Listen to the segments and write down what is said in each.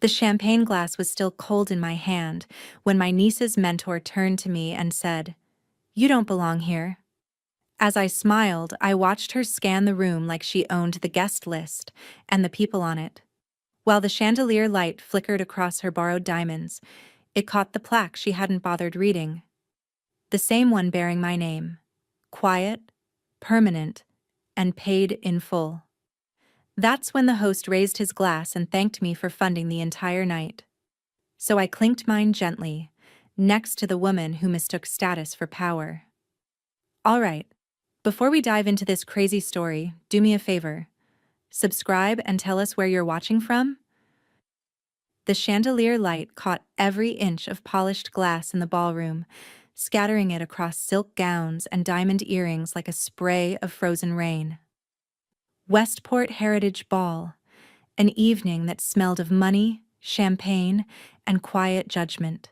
The champagne glass was still cold in my hand when my niece's mentor turned to me and said, "You don't belong here." As I smiled, I watched her scan the room like she owned the guest list and the people on it. While the chandelier light flickered across her borrowed diamonds, it caught the plaque she hadn't bothered reading. The same one bearing my name. Quiet, permanent, and paid in full. That's when the host raised his glass and thanked me for funding the entire night. So I clinked mine gently, next to the woman who mistook status for power. All right, before we dive into this crazy story, do me a favor. Subscribe and tell us where you're watching from. The chandelier light caught every inch of polished glass in the ballroom, scattering it across silk gowns and diamond earrings like a spray of frozen rain. Westport Heritage Ball, an evening that smelled of money, champagne, and quiet judgment.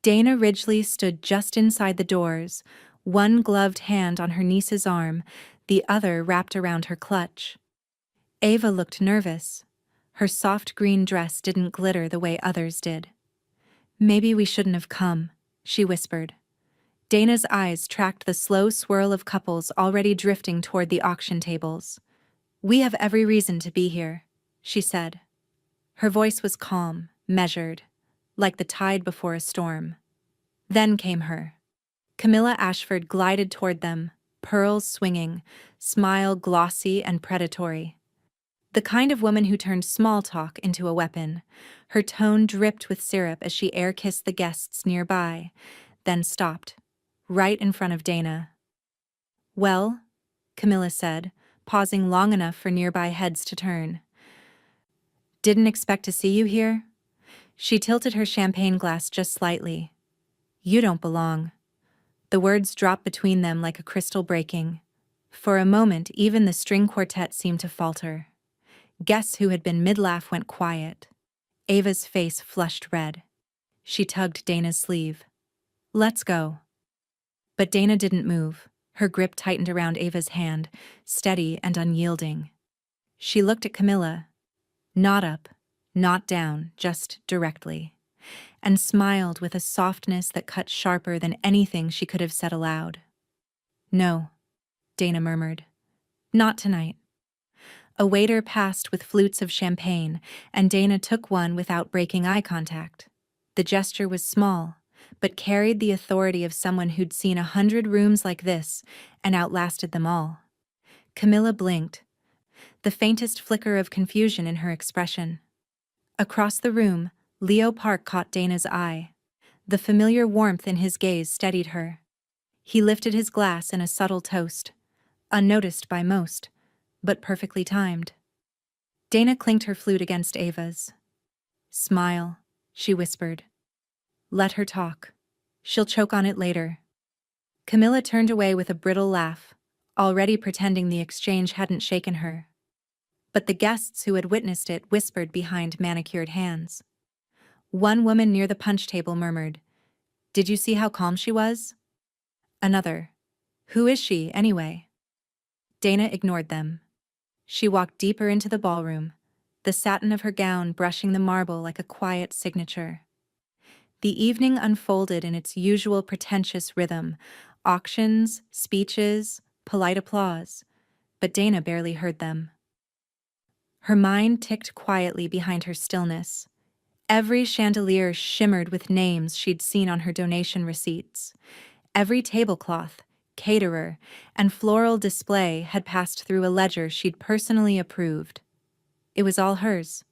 Dana Ridgely stood just inside the doors, one gloved hand on her niece's arm, the other wrapped around her clutch. Ava looked nervous. Her soft green dress didn't glitter the way others did. "Maybe we shouldn't have come," she whispered. Dana's eyes tracked the slow swirl of couples already drifting toward the auction tables. "We have every reason to be here," she said. Her voice was calm, measured, like the tide before a storm. Then came her. Camilla Ashford glided toward them, pearls swinging, smile glossy and predatory. The kind of woman who turned small talk into a weapon. Her tone dripped with syrup as she air-kissed the guests nearby, then stopped, right in front of Dana. "Well," Camilla said, pausing long enough for nearby heads to turn. "Didn't expect to see you here?" She tilted her champagne glass just slightly. "You don't belong." The words dropped between them like a crystal breaking. For a moment, even the string quartet seemed to falter. Guests who had been mid-laugh went quiet. Ava's face flushed red. She tugged Dana's sleeve. "Let's go." But Dana didn't move. Her grip tightened around Ava's hand, steady and unyielding. She looked at Camilla. Not up, not down, just directly. And smiled with a softness that cut sharper than anything she could have said aloud. "No," Dana murmured. "Not tonight." A waiter passed with flutes of champagne, and Dana took one without breaking eye contact. The gesture was small, but carried the authority of someone who'd seen 100 rooms like this and outlasted them all. Camilla blinked, the faintest flicker of confusion in her expression. Across the room, Leo Park caught Dana's eye. The familiar warmth in his gaze steadied her. He lifted his glass in a subtle toast, unnoticed by most, but perfectly timed. Dana clinked her flute against Ava's. "Smile," she whispered. "Let her talk. She'll choke on it later." Camilla turned away with a brittle laugh, already pretending the exchange hadn't shaken her. But the guests who had witnessed it whispered behind manicured hands. One woman near the punch table murmured, "Did you see how calm she was?" Another, "Who is she, anyway?" Dana ignored them. She walked deeper into the ballroom, the satin of her gown brushing the marble like a quiet signature. The evening unfolded in its usual pretentious rhythm, auctions, speeches, polite applause, but Dana barely heard them. Her mind ticked quietly behind her stillness. Every chandelier shimmered with names she'd seen on her donation receipts. Every tablecloth, caterer, and floral display had passed through a ledger she'd personally approved. It was all hers,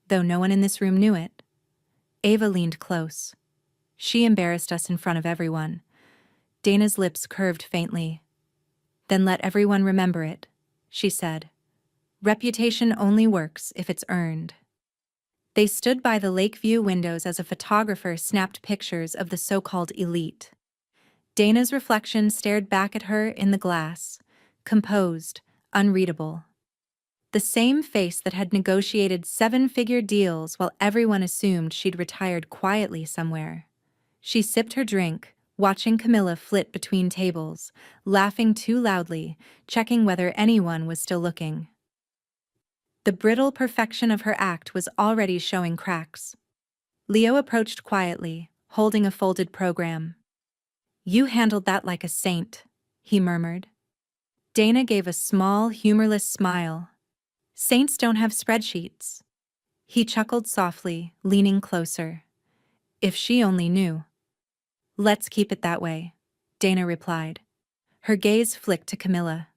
though no one in this room knew it. Ava leaned close. "She embarrassed us in front of everyone." Dana's lips curved faintly. "Then let everyone remember it," she said. "Reputation only works if it's earned." They stood by the Lakeview windows as a photographer snapped pictures of the so-called elite. Dana's reflection stared back at her in the glass, composed, unreadable. The same face that had negotiated 7-figure deals while everyone assumed she'd retired quietly somewhere. She sipped her drink, watching Camilla flit between tables, laughing too loudly, checking whether anyone was still looking. The brittle perfection of her act was already showing cracks. Leo approached quietly, holding a folded program. "You handled that like a saint," he murmured. Dana gave a small, humorless smile. "Saints don't have spreadsheets." He chuckled softly, leaning closer. "If she only knew." "Let's keep it that way," Dana replied. Her gaze flicked to Camilla.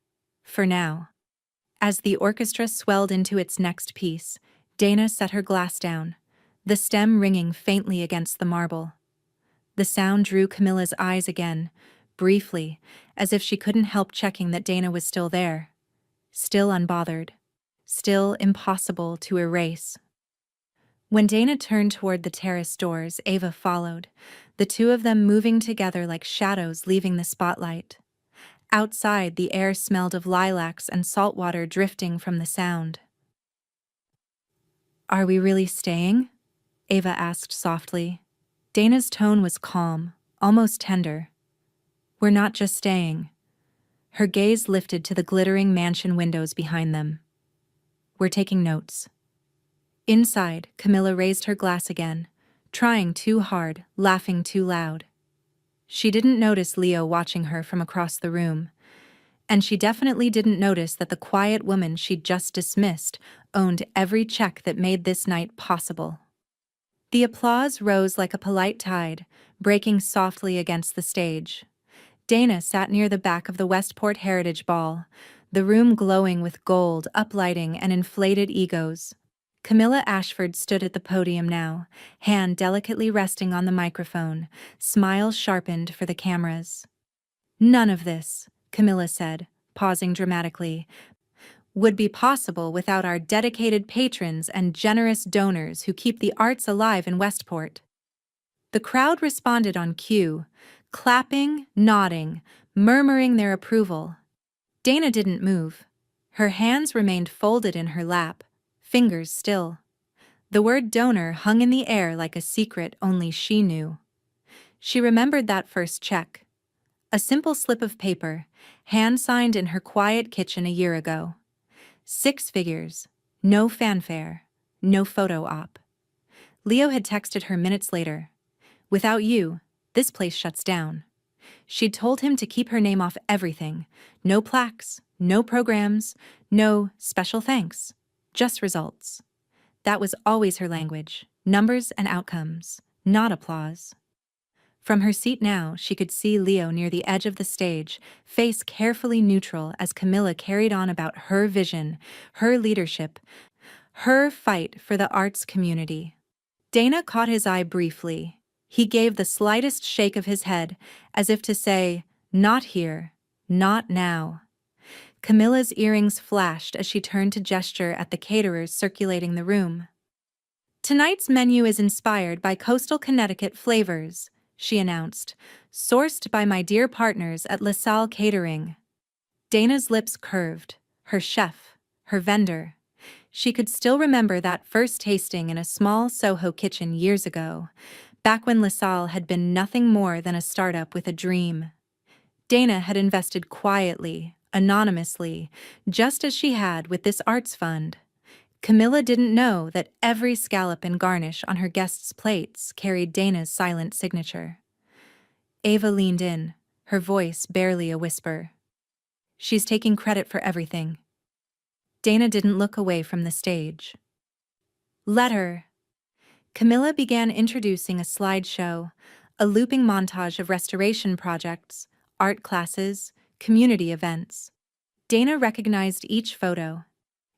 "For now." As the orchestra swelled into its next piece, Dana set her glass down, the stem ringing faintly against the marble. The sound drew Camilla's eyes again, briefly, as if she couldn't help checking that Dana was still there. Still unbothered. Still impossible to erase. When Dana turned toward the terrace doors, Ava followed, the two of them moving together like shadows leaving the spotlight. Outside, the air smelled of lilacs and salt water drifting from the sound. "Are we really staying?" Ava asked softly. Dana's tone was calm, almost tender. "We're not just staying." Her gaze lifted to the glittering mansion windows behind them. "We're taking notes." Inside, Camilla raised her glass again, trying too hard, laughing too loud. She didn't notice Leo watching her from across the room, and she definitely didn't notice that the quiet woman she'd just dismissed owned every check that made this night possible. The applause rose like a polite tide, breaking softly against the stage. Dana sat near the back of the Westport Heritage Ball, the room glowing with gold, uplighting, and inflated egos. Camilla Ashford stood at the podium now, hand delicately resting on the microphone, smile sharpened for the cameras. "None of this," Camilla said, pausing dramatically, "would be possible without our dedicated patrons and generous donors who keep the arts alive in Westport." The crowd responded on cue, clapping, nodding, murmuring their approval. Dana didn't move. Her hands remained folded in her lap, fingers still. The word donor hung in the air like a secret only she knew. She remembered that first check. A simple slip of paper, hand-signed in her quiet kitchen a year ago. 6 figures, no fanfare, no photo op. Leo had texted her minutes later. "Without you, this place shuts down." She'd told him to keep her name off everything. No plaques, no programs, no special thanks. Just results. That was always her language, numbers and outcomes, not applause. From her seat now, she could see Leo near the edge of the stage, face carefully neutral as Camilla carried on about her vision, her leadership, her fight for the arts community. Dana caught his eye briefly. He gave the slightest shake of his head, as if to say, "Not here, not now." Camilla's earrings flashed as she turned to gesture at the caterers circulating the room. "Tonight's menu is inspired by coastal Connecticut flavors," she announced, "sourced by my dear partners at LaSalle Catering." Dana's lips curved. Her chef, her vendor. She could still remember that first tasting in a small Soho kitchen years ago, back when LaSalle had been nothing more than a startup with a dream. Dana had invested quietly, anonymously, just as she had with this arts fund. Camilla didn't know that every scallop and garnish on her guests' plates carried Dana's silent signature. Ava leaned in, her voice barely a whisper. "She's taking credit for everything." Dana didn't look away from the stage. "Let her." Camilla began introducing a slideshow, a looping montage of restoration projects, art classes, community events. Dana recognized each photo.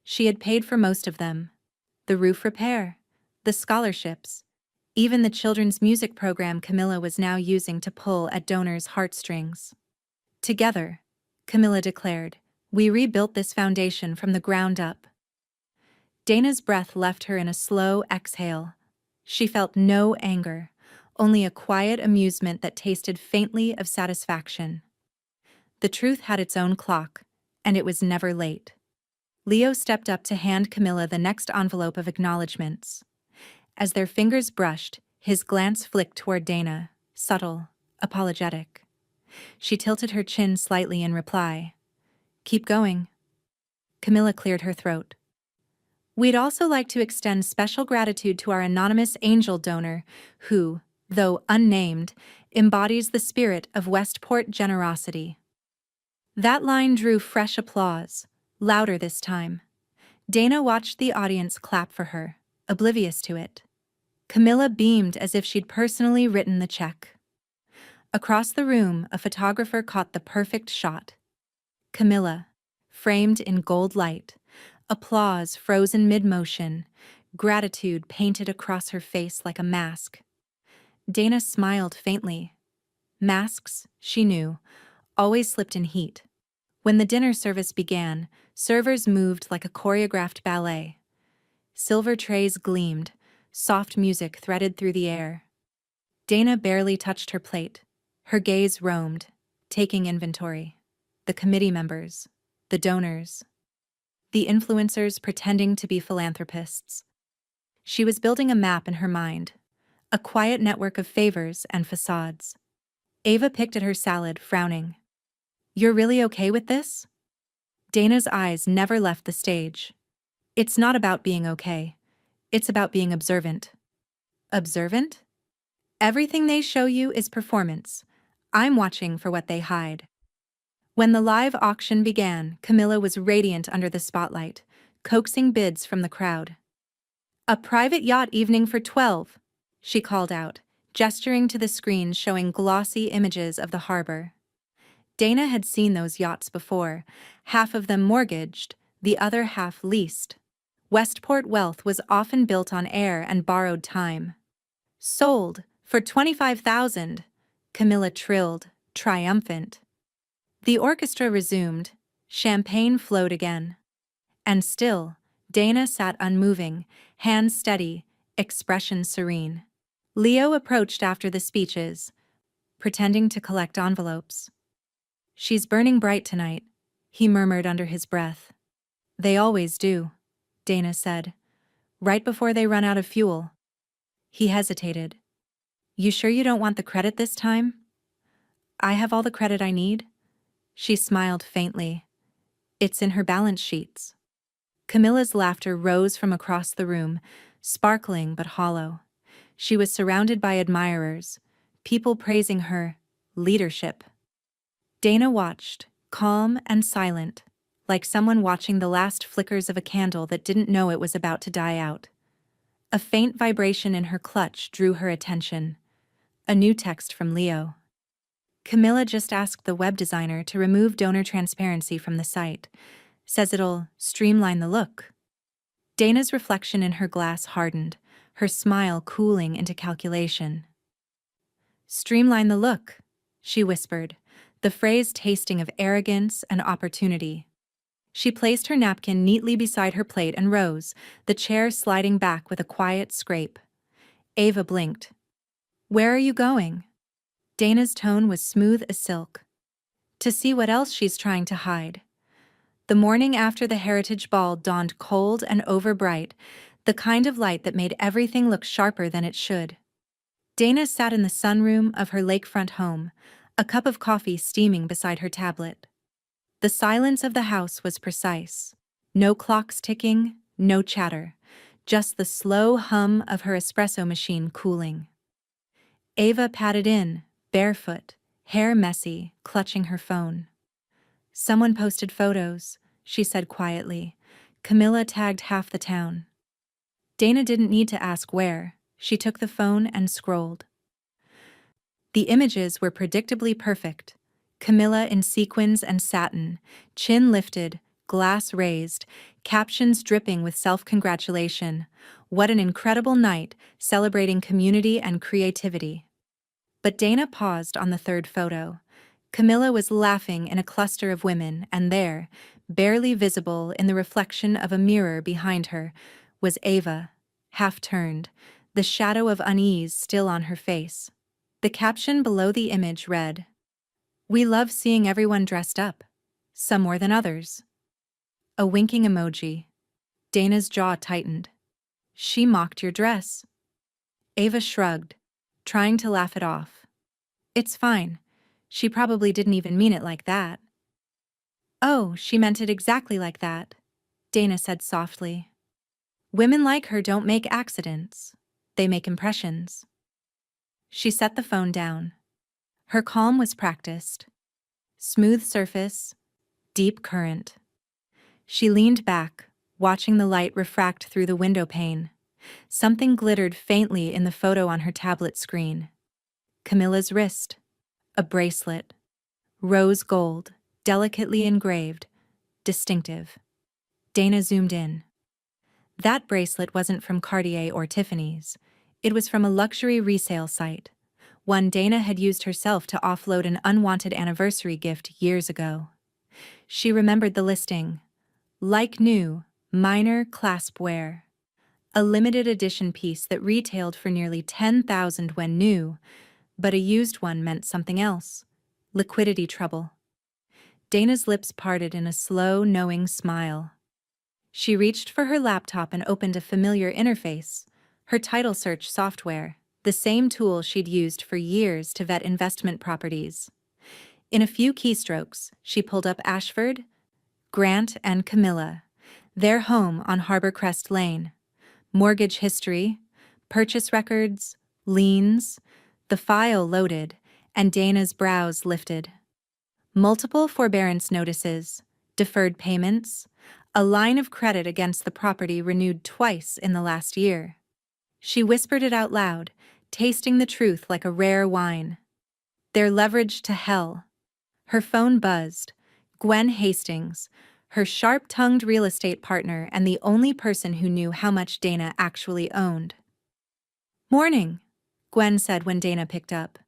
She had paid for most of them. The roof repair, the scholarships, even the children's music program Camilla was now using to pull at donors' heartstrings. "Together," Camilla declared, "we rebuilt this foundation from the ground up." Dana's breath left her in a slow exhale. She felt no anger, only a quiet amusement that tasted faintly of satisfaction. The truth had its own clock, and it was never late. Leo stepped up to hand Camilla the next envelope of acknowledgments. As their fingers brushed, his glance flicked toward Dana, subtle, apologetic. She tilted her chin slightly in reply. "Keep going." Camilla cleared her throat. We'd also like to extend special gratitude to our anonymous angel donor, who, though unnamed, embodies the spirit of Westport generosity. That line drew fresh applause, louder this time. Dana watched the audience clap for her, oblivious to it. Camilla beamed as if she'd personally written the check. Across the room, a photographer caught the perfect shot. Camilla, framed in gold light, applause frozen mid-motion, gratitude painted across her face like a mask. Dana smiled faintly. Masks, she knew, always slipped in heat. When the dinner service began, servers moved like a choreographed ballet. Silver trays gleamed, soft music threaded through the air. Dana barely touched her plate. Her gaze roamed, taking inventory. The committee members, the donors, the influencers pretending to be philanthropists. She was building a map in her mind, a quiet network of favors and facades. Ava picked at her salad, frowning. "You're really okay with this?" Dana's eyes never left the stage. "It's not about being okay. It's about being observant." Observant? Everything they show you is performance. I'm watching for what they hide. When the live auction began, Camilla was radiant under the spotlight, coaxing bids from the crowd. "A private yacht evening for 12, she called out, gesturing to the screen showing glossy images of the harbor. Dana had seen those yachts before, half of them mortgaged, the other half leased. Westport wealth was often built on air and borrowed time. "Sold, for 25,000, Camilla trilled, triumphant. The orchestra resumed, champagne flowed again. And still, Dana sat unmoving, hands steady, expression serene. Leo approached after the speeches, pretending to collect envelopes. "She's burning bright tonight," he murmured under his breath. "They always do," Dana said, "right before they run out of fuel." He hesitated. "You sure you don't want the credit this time?" "I have all the credit I need." She smiled faintly. "It's in her balance sheets." Camilla's laughter rose from across the room, sparkling but hollow. She was surrounded by admirers, people praising her leadership. Dana watched, calm and silent, like someone watching the last flickers of a candle that didn't know it was about to die out. A faint vibration in her clutch drew her attention. A new text from Leo. "Camilla just asked the web designer to remove donor transparency from the site. Says it'll streamline the look." Dana's reflection in her glass hardened, her smile cooling into calculation. "Streamline the look," she whispered, the phrase tasting of arrogance and opportunity. She placed her napkin neatly beside her plate and rose, the chair sliding back with a quiet scrape. Ava blinked. "Where are you going?" Dana's tone was smooth as silk. "To see what else she's trying to hide." The morning after the Heritage Ball dawned cold and overbright, the kind of light that made everything look sharper than it should. Dana sat in the sunroom of her lakefront home, a cup of coffee steaming beside her tablet. The silence of the house was precise. No clocks ticking, no chatter, just the slow hum of her espresso machine cooling. Ava padded in, barefoot, hair messy, clutching her phone. "Someone posted photos," she said quietly. "Camilla tagged half the town." Dana didn't need to ask where. She took the phone and scrolled. The images were predictably perfect. Camilla in sequins and satin, chin lifted, glass raised, captions dripping with self-congratulation. What an incredible night, celebrating community and creativity. But Dana paused on the third photo. Camilla was laughing in a cluster of women, and there, barely visible in the reflection of a mirror behind her, was Ava, half-turned, the shadow of unease still on her face. The caption below the image read, "We love seeing everyone dressed up, some more than others." A winking emoji. Dana's jaw tightened. "She mocked your dress." Ava shrugged, trying to laugh it off. "It's fine. She probably didn't even mean it like that." "Oh, she meant it exactly like that," Dana said softly. Women like her don't make accidents. They make impressions. She set the phone down. Her calm was practiced. Smooth surface, deep current. She leaned back, watching the light refract through the window pane. Something glittered faintly in the photo on her tablet screen. Camilla's wrist. A bracelet. Rose gold, delicately engraved. Distinctive. Dana zoomed in. That bracelet wasn't from Cartier or Tiffany's. It was from a luxury resale site. One Dana had used herself to offload an unwanted anniversary gift years ago. She remembered the listing. Like new, minor clasp wear. A limited edition piece that retailed for nearly $10,000 when new, but a used one meant something else. Liquidity trouble. Dana's lips parted in a slow, knowing smile. She reached for her laptop and opened a familiar interface, her title search software, the same tool she'd used for years to vet investment properties. In a few keystrokes, she pulled up Ashford, Grant, and Camilla, their home on Harbor Crest Lane. Mortgage history, purchase records, liens. The file loaded, and Dana's brows lifted. Multiple forbearance notices, deferred payments, a line of credit against the property renewed twice in the last year. She whispered it out loud, tasting the truth like a rare wine. They're leveraged to hell. Her phone buzzed. Gwen Hastings, her sharp-tongued real estate partner and the only person who knew how much Dana actually owned. "Morning," Gwen said when Dana picked up.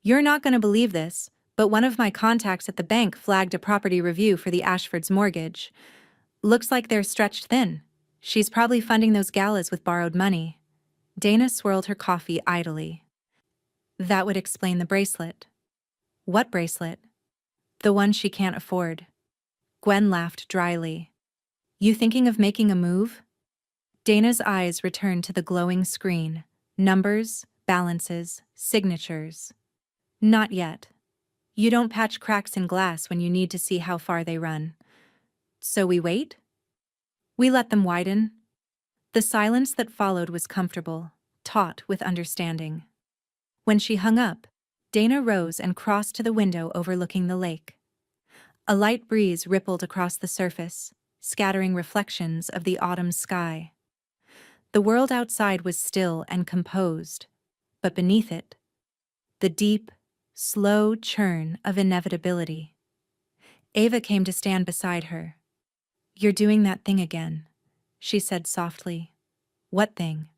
"You're not going to believe this, but one of my contacts at the bank flagged a property review for the Ashford's mortgage. Looks like they're stretched thin. She's probably funding those galas with borrowed money." Dana swirled her coffee idly. "That would explain the bracelet." "What bracelet?" "The one she can't afford." Gwen laughed dryly. "You thinking of making a move?" Dana's eyes returned to the glowing screen. Numbers, balances, signatures. "Not yet. You don't patch cracks in glass when you need to see how far they run. So we wait? We let them widen?" The silence that followed was comfortable, taut with understanding. When she hung up, Dana rose and crossed to the window overlooking the lake. A light breeze rippled across the surface, scattering reflections of the autumn sky. The world outside was still and composed, but beneath it, the deep, slow churn of inevitability. Ava came to stand beside her. "You're doing that thing again," she said softly. "What thing?"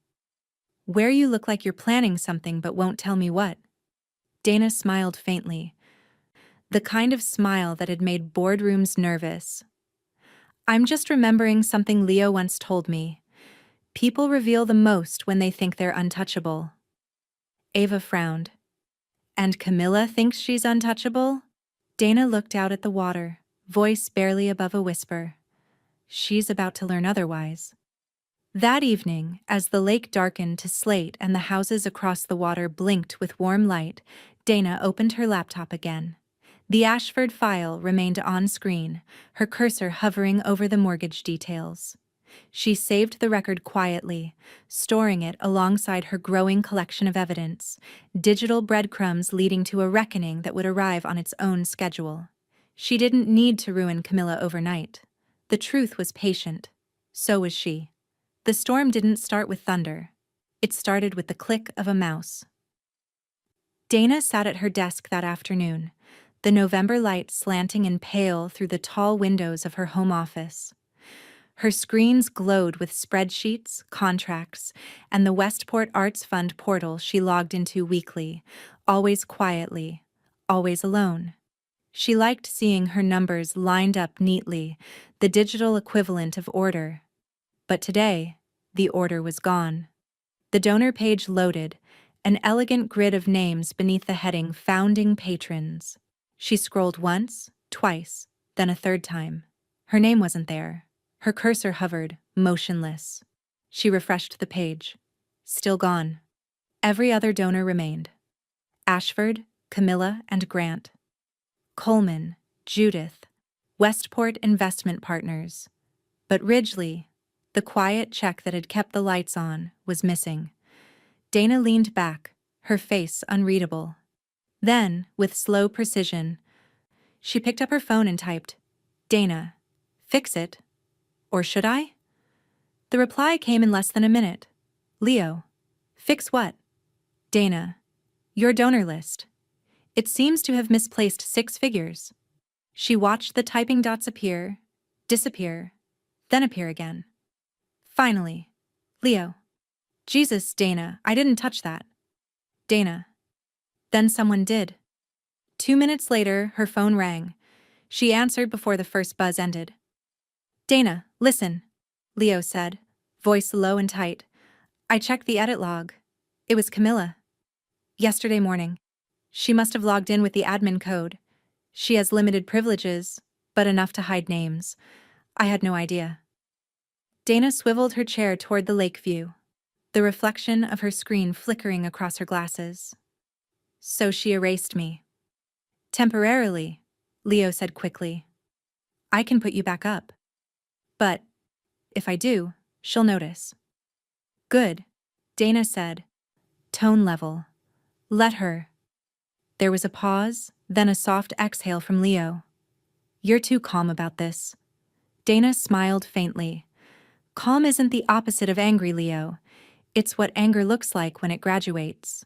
"Where you look like you're planning something but won't tell me what." Dana smiled faintly, the kind of smile that had made boardrooms nervous. "I'm just remembering something Leo once told me. People reveal the most when they think they're untouchable." Ava frowned. "And Camilla thinks she's untouchable?" Dana looked out at the water, voice barely above a whisper. "She's about to learn otherwise." That evening, as the lake darkened to slate and the houses across the water blinked with warm light, Dana opened her laptop again. The Ashford file remained on screen, her cursor hovering over the mortgage details. She saved the record quietly, storing it alongside her growing collection of evidence, digital breadcrumbs leading to a reckoning that would arrive on its own schedule. She didn't need to ruin Camilla overnight. The truth was patient. So was she. The storm didn't start with thunder. It started with the click of a mouse. Dana sat at her desk that afternoon, the November light slanting and pale through the tall windows of her home office. Her screens glowed with spreadsheets, contracts, and the Westport Arts Fund portal she logged into weekly, always quietly, always alone. She liked seeing her numbers lined up neatly, the digital equivalent of order. But today, the order was gone. The donor page loaded, an elegant grid of names beneath the heading Founding Patrons. She scrolled once, twice, then a third time. Her name wasn't there. Her cursor hovered, motionless. She refreshed the page. Still gone. Every other donor remained. Ashford, Camilla, and Grant. Coleman, Judith, Westport Investment Partners. But Ridgely, The quiet check that had kept the lights on was missing. Dana leaned back, her face unreadable. Then, with slow precision, she picked up her phone and typed, "Dana, fix it. Or should I?" The reply came in less than a minute. "Leo, fix what?" "Dana, your donor list. It seems to have misplaced 6 figures." She watched the typing dots appear, disappear, then appear again. Finally, "Leo." "Jesus, Dana, I didn't touch that." "Dana." Then someone did. 2 minutes later, her phone rang. She answered before the first buzz ended. "Dana, listen," Leo said, voice low and tight. "I checked the edit log. It was Camilla. Yesterday morning. She must have logged in with the admin code. She has limited privileges, but enough to hide names. I had no idea." Dana swiveled her chair toward the lake view, the reflection of her screen flickering across her glasses. "So she erased me." "Temporarily," Leo said quickly. "I can put you back up. But, if I do, she'll notice." "Good," Dana said, tone level. "Let her." There was a pause, then a soft exhale from Leo. "You're too calm about this." Dana smiled faintly. "Calm isn't the opposite of angry, Leo. It's what anger looks like when it graduates."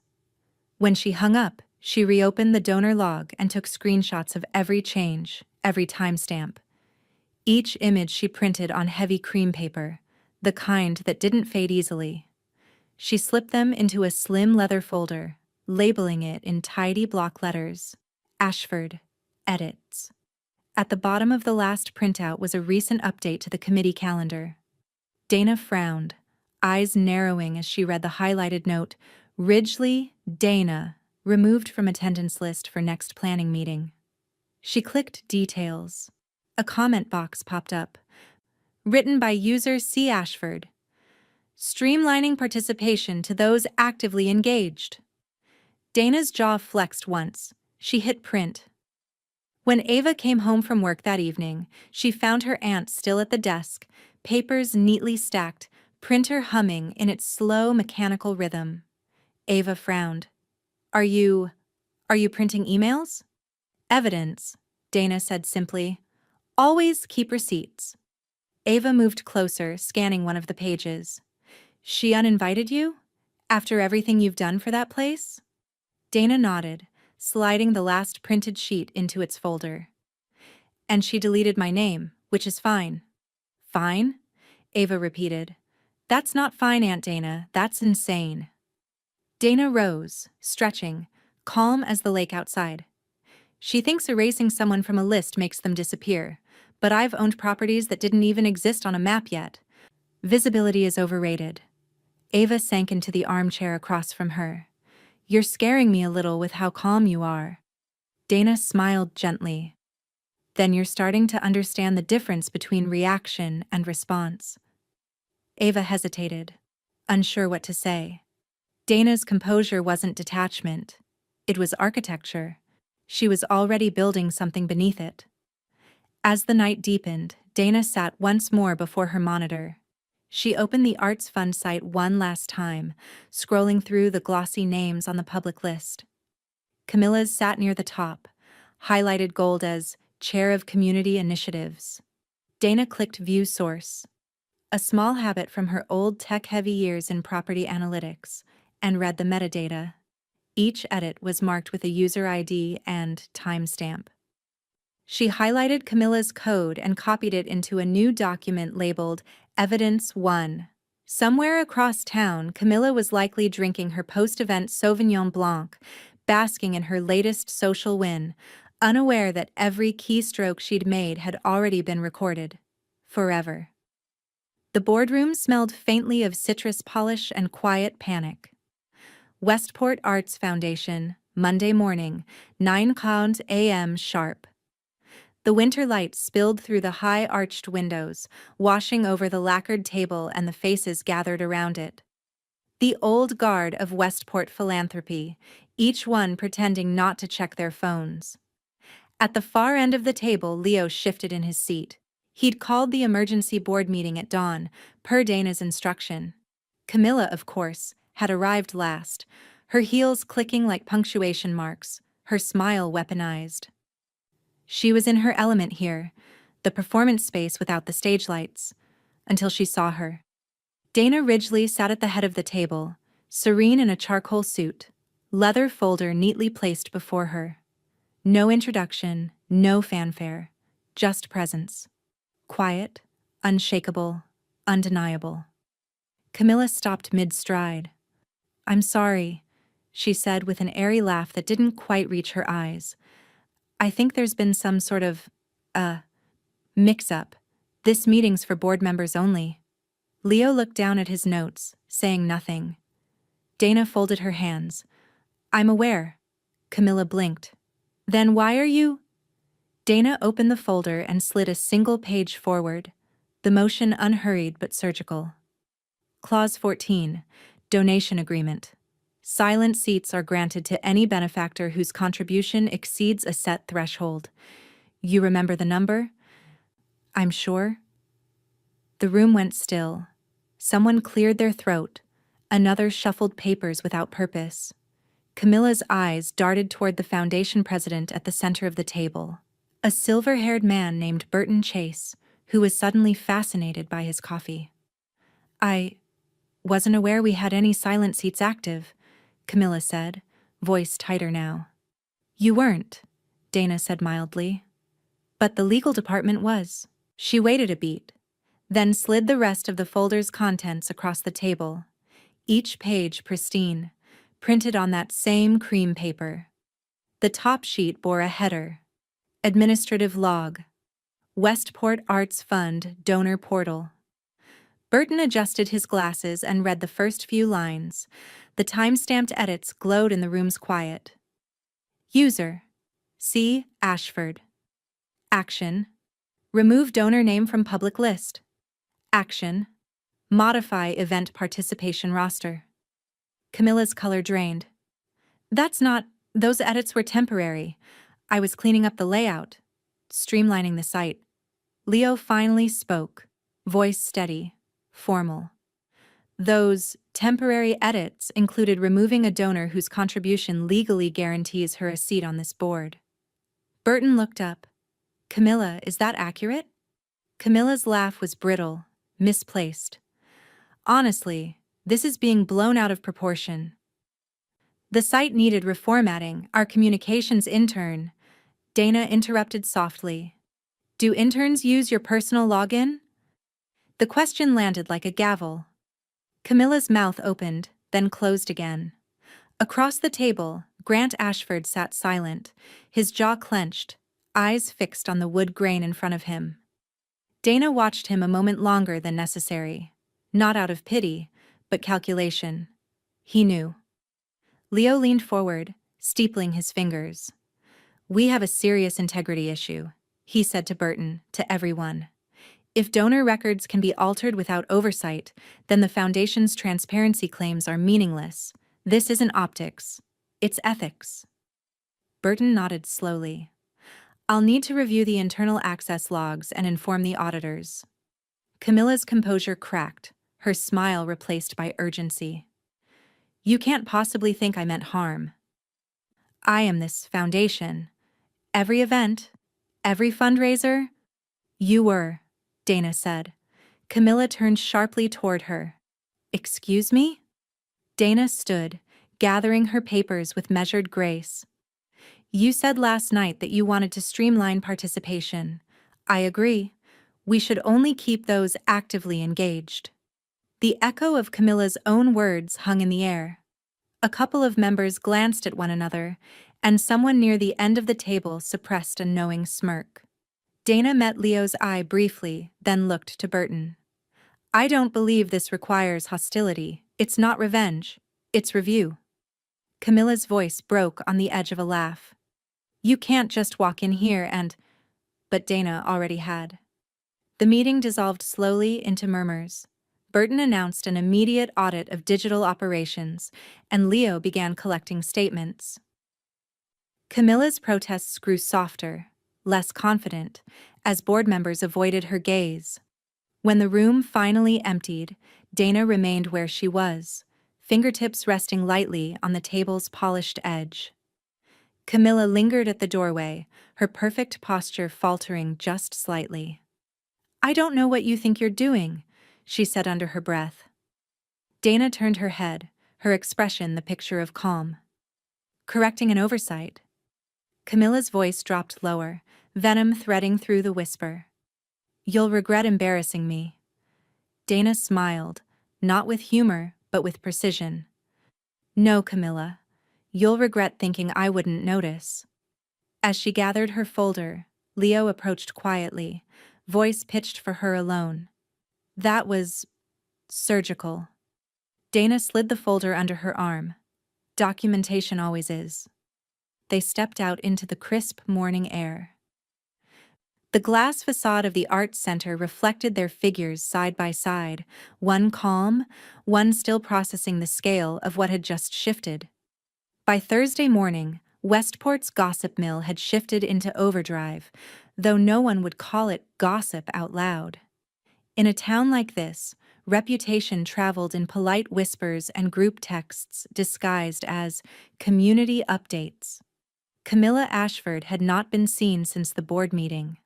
When she hung up, she reopened the donor log and took screenshots of every change, every timestamp. Each image she printed on heavy cream paper, the kind that didn't fade easily. She slipped them into a slim leather folder, labeling it in tidy block letters, "Ashford, Edits." At the bottom of the last printout was a recent update to the committee calendar. Dana frowned, eyes narrowing as she read the highlighted note, "Ridgely, Dana, removed from attendance list for next planning meeting." She clicked Details. A comment box popped up. "Written by user C. Ashford. Streamlining participation to those actively engaged." Dana's jaw flexed once. She hit print. When Ava came home from work that evening, she found her aunt still at the desk, papers neatly stacked, printer humming in its slow mechanical rhythm. Ava frowned. Are you printing emails?" "Evidence," Dana said simply. "Always keep receipts." Ava moved closer, scanning one of the pages. "She uninvited you? After everything you've done for that place?" Dana nodded, sliding the last printed sheet into its folder. "And she deleted my name, which is fine." "Fine?" Ava repeated. "That's not fine, Aunt Dana. That's insane." Dana rose, stretching, calm as the lake outside. "She thinks erasing someone from a list makes them disappear, but I've owned properties that didn't even exist on a map yet. Visibility is overrated." Ava sank into the armchair across from her. "You're scaring me a little with how calm you are." Dana smiled gently. "Then you're starting to understand the difference between reaction and response." Ava hesitated, unsure what to say. Dana's composure wasn't detachment. It was architecture. She was already building something beneath it. As the night deepened, Dana sat once more before her monitor. She opened the Arts Fund site one last time, scrolling through the glossy names on the public list. Camilla's sat near the top, highlighted gold as Chair of Community Initiatives. Dana clicked View Source, a small habit from her old tech-heavy years in property analytics, and read the metadata. Each edit was marked with a user ID and timestamp. She highlighted Camilla's code and copied it into a new document labeled Evidence 1. Somewhere across town, Camilla was likely drinking her post-event Sauvignon Blanc, basking in her latest social win, unaware that every keystroke she'd made had already been recorded. Forever. The boardroom smelled faintly of citrus polish and quiet panic. Westport Arts Foundation, Monday morning, 9 a.m. sharp. The winter light spilled through the high arched windows, washing over the lacquered table and the faces gathered around it. The old guard of Westport philanthropy, each one pretending not to check their phones. At the far end of the table, Leo shifted in his seat. He'd called the emergency board meeting at dawn, per Dana's instruction. Camilla, of course, had arrived last, her heels clicking like punctuation marks, her smile weaponized. She was in her element here, the performance space without the stage lights, until she saw her. Dana Ridgely sat at the head of the table, serene in a charcoal suit, leather folder neatly placed before her. No introduction, no fanfare, just presence. Quiet, unshakable, undeniable. Camilla stopped mid-stride. "I'm sorry," she said with an airy laugh that didn't quite reach her eyes. "I think there's been some sort of, mix-up. This meeting's for board members only." Leo looked down at his notes, saying nothing. Dana folded her hands. "I'm aware." Camilla blinked. "Then why are you—" Dana opened the folder and slid a single page forward, the motion unhurried but surgical. Clause 14. Donation Agreement. Silent seats are granted to any benefactor whose contribution exceeds a set threshold. You remember the number? I'm sure. The room went still. Someone cleared their throat. Another shuffled papers without purpose. Camilla's eyes darted toward the foundation president at the center of the table. A silver-haired man named Burton Chase, who was suddenly fascinated by his coffee. "I wasn't aware we had any silent seats active," Camilla said, voice tighter now. "You weren't," Dana said mildly. "But the legal department was." She waited a beat, then slid the rest of the folder's contents across the table, each page pristine, printed on that same cream paper. The top sheet bore a header: Administrative Log. Westport Arts Fund Donor Portal. Burton adjusted his glasses and read the first few lines. The time-stamped edits glowed in the room's quiet. User: C. Ashford. Action: remove donor name from public list. Action: modify event participation roster. Camilla's color drained. "That's not— those edits were temporary. I was cleaning up the layout, streamlining the site." Leo finally spoke, voice steady, formal. "Those temporary edits included removing a donor whose contribution legally guarantees her a seat on this board." Burton looked up. "Camilla, is that accurate?" Camilla's laugh was brittle, misplaced. "Honestly, this is being blown out of proportion. The site needed reformatting. Our communications intern—" Dana interrupted softly. "Do interns use your personal login?" The question landed like a gavel. Camilla's mouth opened, then closed again. Across the table, Grant Ashford sat silent, his jaw clenched, eyes fixed on the wood grain in front of him. Dana watched him a moment longer than necessary, not out of pity, but calculation. He knew. Leo leaned forward, steepling his fingers. "We have a serious integrity issue," he said to Burton, to everyone. "If donor records can be altered without oversight, then the Foundation's transparency claims are meaningless. This isn't optics. It's ethics." Burton nodded slowly. "I'll need to review the internal access logs and inform the auditors." Camilla's composure cracked, her smile replaced by urgency. "You can't possibly think I meant harm. I am this foundation. Every event, every fundraiser—" "You were," Dana said. Camilla turned sharply toward her. "Excuse me?" Dana stood, gathering her papers with measured grace. "You said last night that you wanted to streamline participation. I agree. We should only keep those actively engaged." The echo of Camilla's own words hung in the air. A couple of members glanced at one another, and someone near the end of the table suppressed a knowing smirk. Dana met Leo's eye briefly, then looked to Burton. "I don't believe this requires hostility. It's not revenge. It's review." Camilla's voice broke on the edge of a laugh. "You can't just walk in here and—" But Dana already had. The meeting dissolved slowly into murmurs. Burton announced an immediate audit of digital operations, and Leo began collecting statements. Camilla's protests grew softer, less confident, as board members avoided her gaze. When the room finally emptied, Dana remained where she was, fingertips resting lightly on the table's polished edge. Camilla lingered at the doorway, her perfect posture faltering just slightly. "I don't know what you think you're doing," she said under her breath. Dana turned her head, her expression the picture of calm. "Correcting an oversight." Camilla's voice dropped lower, venom threading through the whisper. "You'll regret embarrassing me." Dana smiled, not with humor, but with precision. "No, Camilla. You'll regret thinking I wouldn't notice." As she gathered her folder, Leo approached quietly, voice pitched for her alone. "That was surgical." Dana slid the folder under her arm. "Documentation always is." They stepped out into the crisp morning air. The glass facade of the Arts Center reflected their figures side by side, one calm, one still processing the scale of what had just shifted. By Thursday morning, Westport's gossip mill had shifted into overdrive, though no one would call it gossip out loud. In a town like this, reputation traveled in polite whispers and group texts disguised as community updates. Camilla Ashford had not been seen since the board meeting.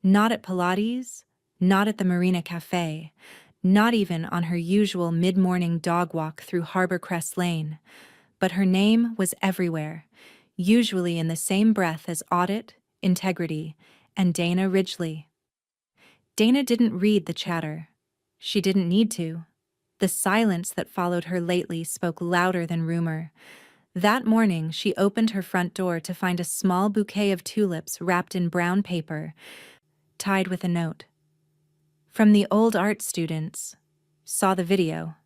Not at Pilates, not at the Marina Cafe, not even on her usual mid-morning dog walk through Harbor Crest Lane. But her name was everywhere, usually in the same breath as audit, integrity, and Dana Ridgely. Dana didn't read the chatter. She didn't need to. The silence that followed her lately spoke louder than rumor. That morning, she opened her front door to find a small bouquet of tulips wrapped in brown paper, tied with a note. "From the old art students. Saw the video.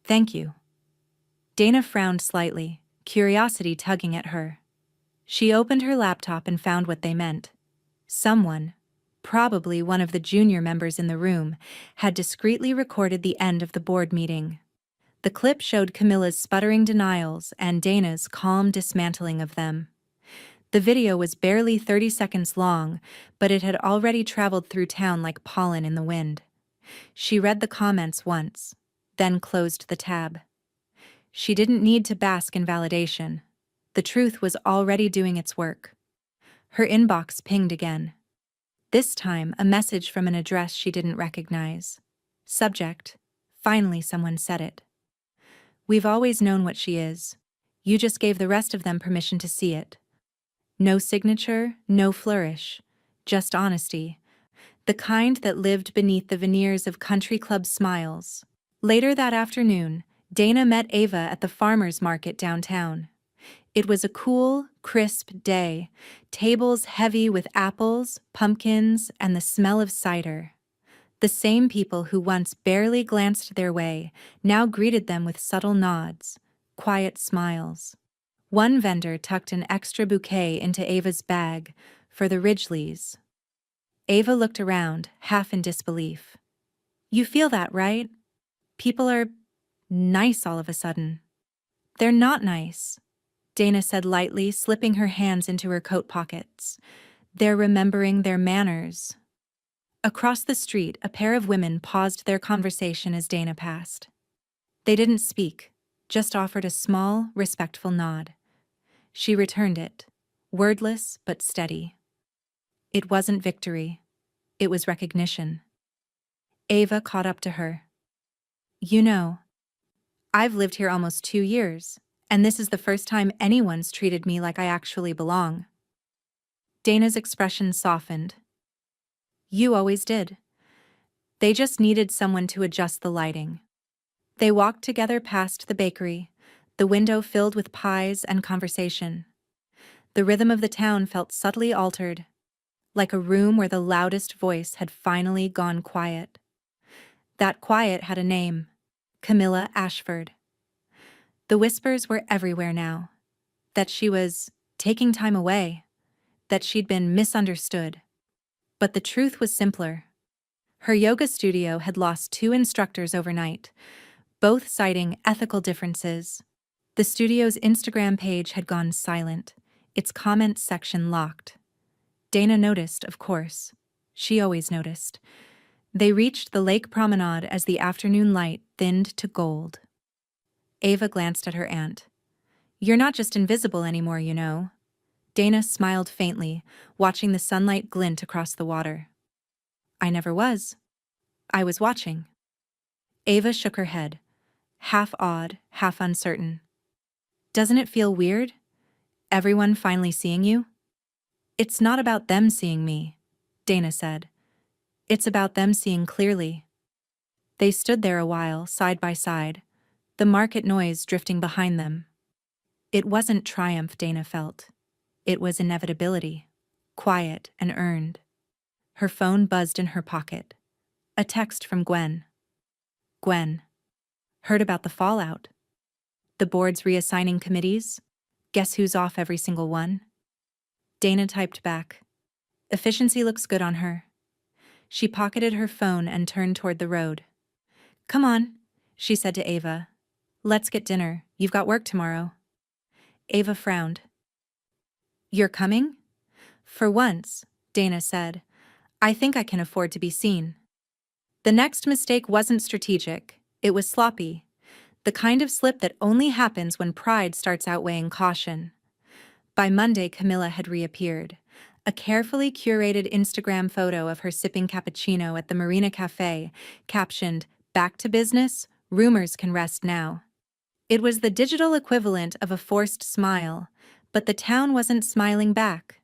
Thank you." Dana frowned slightly, curiosity tugging at her. She opened her laptop and found what they meant. Someone, probably one of the junior members in the room, had discreetly recorded the end of the board meeting. The clip showed Camilla's sputtering denials and Dana's calm dismantling of them. The video was barely 30 seconds long, but it had already traveled through town like pollen in the wind. She read the comments once, then closed the tab. She didn't need to bask in validation. The truth was already doing its work. Her inbox pinged again. This time, a message from an address she didn't recognize. Subject: "Finally someone said it." "We've always known what she is. You just gave the rest of them permission to see it." No signature, no flourish. Just honesty. The kind that lived beneath the veneers of country club smiles. Later that afternoon, Dana met Ava at the farmer's market downtown. It was a cool, crisp day, tables heavy with apples, pumpkins, and the smell of cider. The same people who once barely glanced their way now greeted them with subtle nods, quiet smiles. One vendor tucked an extra bouquet into Ava's bag for the Ridgeleys. Ava looked around, half in disbelief. "You feel that, right? People are nice all of a sudden." "They're not nice," Dana said lightly, slipping her hands into her coat pockets. "They're remembering their manners." Across the street, a pair of women paused their conversation as Dana passed. They didn't speak, just offered a small, respectful nod. She returned it, wordless but steady. It wasn't victory. It was recognition. Ava caught up to her. "You know, I've lived here almost 2 years, and this is the first time anyone's treated me like I actually belong." Dana's expression softened. "You always did. They just needed someone to adjust the lighting." They walked together past the bakery, the window filled with pies and conversation. The rhythm of the town felt subtly altered, like a room where the loudest voice had finally gone quiet. That quiet had a name: Camilla Ashford. The whispers were everywhere now. That she was taking time away. That she'd been misunderstood. But the truth was simpler. Her yoga studio had lost 2 instructors overnight, both citing ethical differences. The studio's Instagram page had gone silent, its comments section locked. Dana noticed, of course. She always noticed. They reached the lake promenade as the afternoon light thinned to gold. Ava glanced at her aunt. "You're not just invisible anymore, you know." Dana smiled faintly, watching the sunlight glint across the water. "I never was. I was watching." Ava shook her head, half awed, half uncertain. "Doesn't it feel weird? Everyone finally seeing you?" "It's not about them seeing me," Dana said. "It's about them seeing clearly." They stood there a while, side by side, the market noise drifting behind them. It wasn't triumph, Dana felt. It was inevitability, quiet and earned. Her phone buzzed in her pocket. A text from Gwen. "Gwen. Heard about the fallout? The board's reassigning committees? Guess who's off every single one?" Dana typed back. "Efficiency looks good on her." She pocketed her phone and turned toward the road. "Come on," she said to Ava. "Let's get dinner. You've got work tomorrow." Ava frowned. "You're coming?" "For once," Dana said. "I think I can afford to be seen." The next mistake wasn't strategic. It was sloppy. The kind of slip that only happens when pride starts outweighing caution. By Monday, Camilla had reappeared. A carefully curated Instagram photo of her sipping cappuccino at the Marina Cafe, captioned, "Back to business, rumors can rest now." It was the digital equivalent of a forced smile, but the town wasn't smiling back.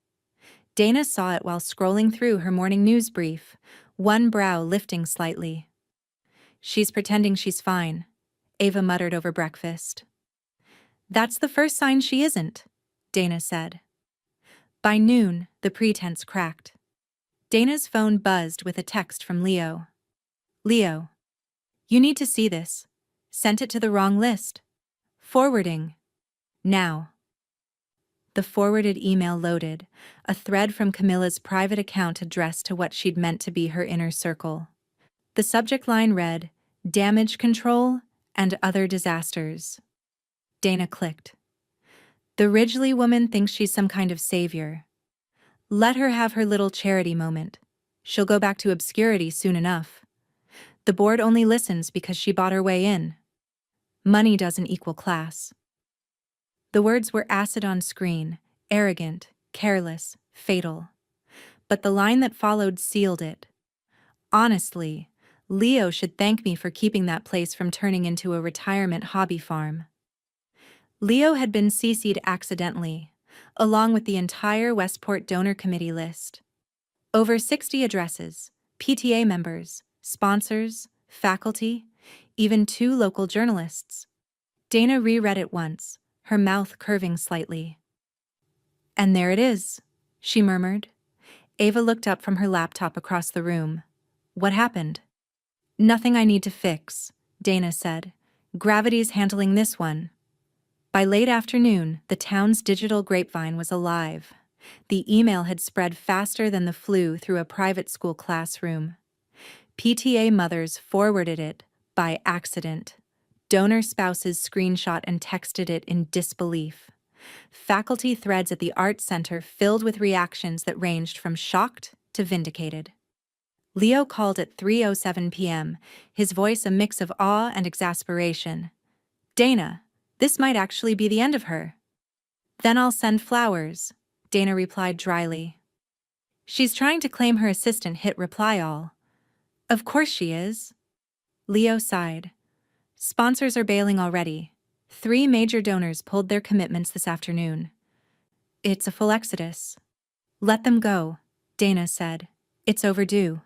Dana saw it while scrolling through her morning news brief, one brow lifting slightly. "She's pretending she's fine," Ava muttered over breakfast. "That's the first sign she isn't," Dana said. By noon, the pretense cracked. Dana's phone buzzed with a text from Leo. "Leo. You need to see this. Sent it to the wrong list. Forwarding. Now." The forwarded email loaded, a thread from Camilla's private account addressed to what she'd meant to be her inner circle. The subject line read, "Damage control and other disasters." Dana clicked. The Ridgely woman thinks she's some kind of savior. Let her have her little charity moment. She'll go back to obscurity soon enough. The board only listens because she bought her way in. Money doesn't equal class. The words were acid on screen, arrogant, careless, fatal. But the line that followed sealed it. "Honestly, Leo should thank me for keeping that place from turning into a retirement hobby farm." Leo had been CC'd accidentally, along with the entire Westport donor committee list. Over 60 addresses, PTA members, sponsors, faculty, even 2 local journalists. Dana reread it once, her mouth curving slightly. "And there it is," she murmured. Ava looked up from her laptop across the room. "What happened?" "Nothing I need to fix," Dana said. "Gravity's handling this one." By late afternoon, the town's digital grapevine was alive. The email had spread faster than the flu through a private school classroom. PTA mothers forwarded it by accident. Donor spouses screenshot and texted it in disbelief. Faculty threads at the Arts Center filled with reactions that ranged from shocked to vindicated. Leo called at 3:07 p.m., his voice a mix of awe and exasperation. "Dana, this might actually be the end of her." "Then I'll send flowers," Dana replied dryly. "She's trying to claim her assistant hit reply all." "Of course she is." Leo sighed. "Sponsors are bailing already. 3 major donors pulled their commitments this afternoon. It's a full exodus." "Let them go," Dana said. "It's overdue."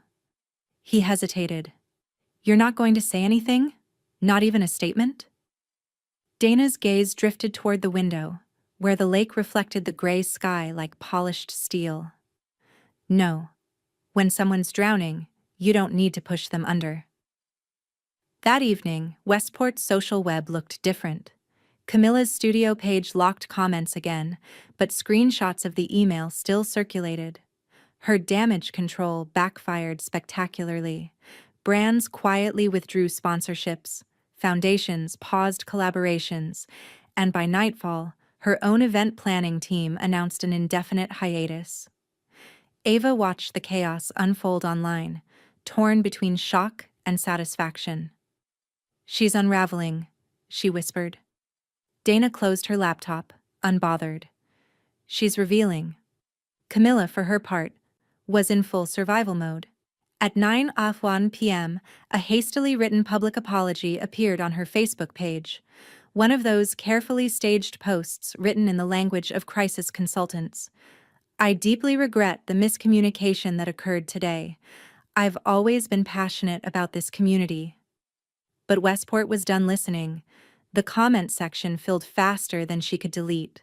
He hesitated. "You're not going to say anything? Not even a statement?" Dana's gaze drifted toward the window, where the lake reflected the gray sky like polished steel. "No. When someone's drowning, you don't need to push them under." That evening, Westport's social web looked different. Camilla's studio page locked comments again, but screenshots of the email still circulated. Her damage control backfired spectacularly. Brands quietly withdrew sponsorships, foundations paused collaborations, and by nightfall, her own event planning team announced an indefinite hiatus. Ava watched the chaos unfold online, torn between shock and satisfaction. "She's unraveling," she whispered. Dana closed her laptop, unbothered. "She's revealing." Camilla, for her part, was in full survival mode. At 9:01 p.m., a hastily written public apology appeared on her Facebook page, one of those carefully staged posts written in the language of crisis consultants. "I deeply regret the miscommunication that occurred today. I've always been passionate about this community." But Westport was done listening. The comment section filled faster than she could delete.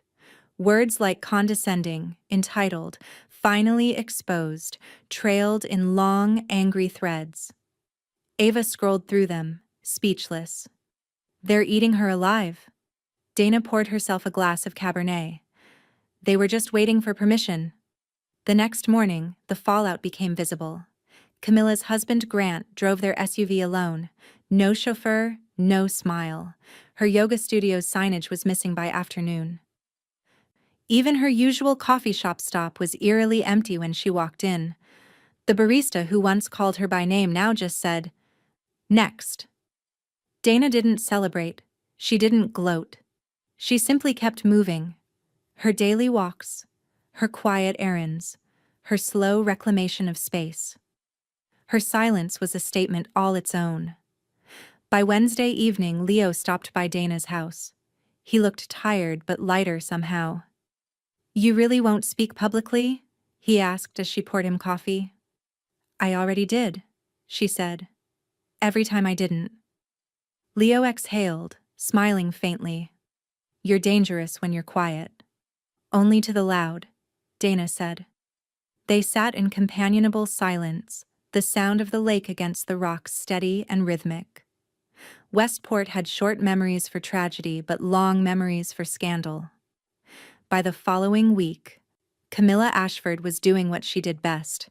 Words like condescending, entitled, finally exposed, trailed in long, angry threads. Ava scrolled through them, speechless. "They're eating her alive." Dana poured herself a glass of Cabernet. "They were just waiting for permission." The next morning, the fallout became visible. Camilla's husband Grant drove their SUV alone. No chauffeur, no smile. Her yoga studio's signage was missing by afternoon. Even her usual coffee shop stop was eerily empty when she walked in. The barista who once called her by name now just said, "Next." Dana didn't celebrate. She didn't gloat. She simply kept moving. Her daily walks, her quiet errands, her slow reclamation of space. Her silence was a statement all its own. By Wednesday evening, Leo stopped by Dana's house. He looked tired but lighter somehow. "You really won't speak publicly?" he asked as she poured him coffee. "I already did," she said. "Every time I didn't." Leo exhaled, smiling faintly. "You're dangerous when you're quiet." "Only to the loud," Dana said. They sat in companionable silence, the sound of the lake against the rocks steady and rhythmic. Westport had short memories for tragedy but long memories for scandal. By the following week, Camilla Ashford was doing what she did best,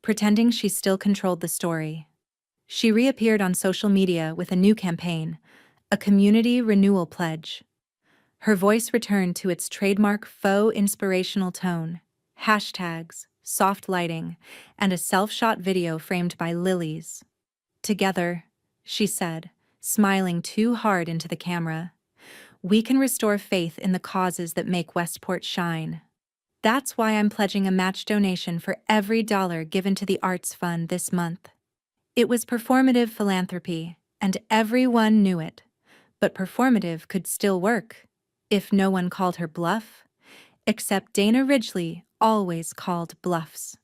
pretending she still controlled the story. She reappeared on social media with a new campaign, a community renewal pledge. Her voice returned to its trademark faux inspirational tone, hashtags, soft lighting, and a self-shot video framed by lilies. "Together," she said, smiling too hard into the camera, "we can restore faith in the causes that make Westport shine." That's why I'm pledging a match donation for every dollar given to the Arts Fund this month. It was performative philanthropy, and everyone knew it. But performative could still work, if no one called her bluff. Except Dana Ridgely always called bluffs.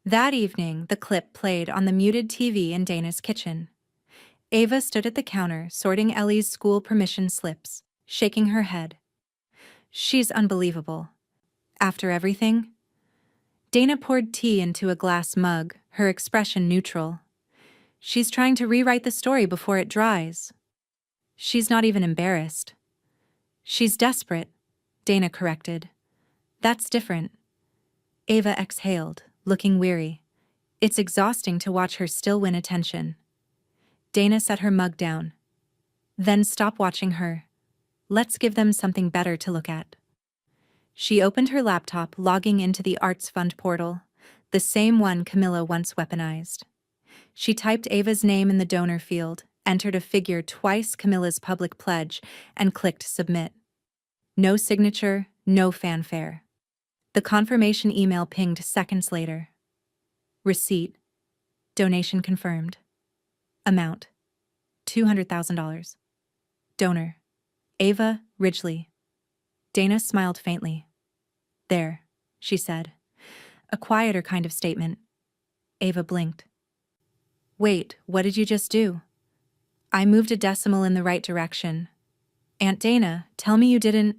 That evening, the clip played on the muted TV in Dana's kitchen. Ava stood at the counter sorting Ellie's school permission slips, shaking her head. "She's unbelievable. After everything?" Dana poured tea into a glass mug, her expression neutral. "She's trying to rewrite the story before it dries." "She's not even embarrassed." "She's desperate," Dana corrected. "That's different." Ava exhaled, looking weary. It's exhausting to watch her still win attention. Dana set her mug down. "Then stop watching her. Let's give them something better to look at." She opened her laptop, logging into the Arts Fund portal, the same one Camilla once weaponized. She typed Ava's name in the donor field, entered a figure twice Camilla's public pledge, and clicked submit. No signature, no fanfare. The confirmation email pinged seconds later. Receipt. Donation confirmed. Amount: $200,000. Donor: Ava Ridgely. Dana smiled faintly. "There," she said. A quieter kind of statement. Ava blinked. "Wait, what did you just do?" "I moved a decimal in the right direction." "Aunt Dana, tell me you didn't."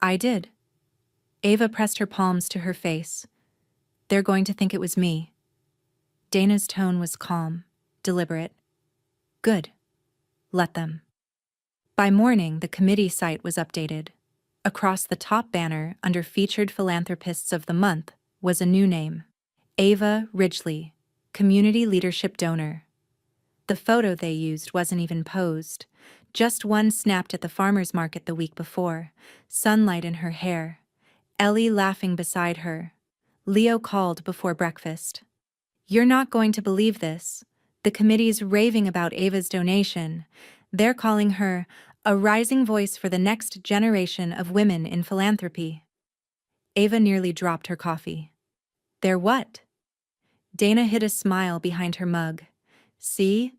"I did." Ava pressed her palms to her face. "They're going to think it was me." Dana's tone was calm, deliberate. "Good. Let them." By morning, the committee site was updated. Across the top banner, under Featured Philanthropists of the Month, was a new name: Ava Ridgely, Community Leadership Donor. The photo they used wasn't even posed, just one snapped at the farmer's market the week before, sunlight in her hair, Ellie laughing beside her, Leo called before breakfast. "You're not going to believe this. The committee's raving about Ava's donation. They're calling her a rising voice for the next generation of women in philanthropy." Ava nearly dropped her coffee. "They're what?" Dana hid a smile behind her mug. "See?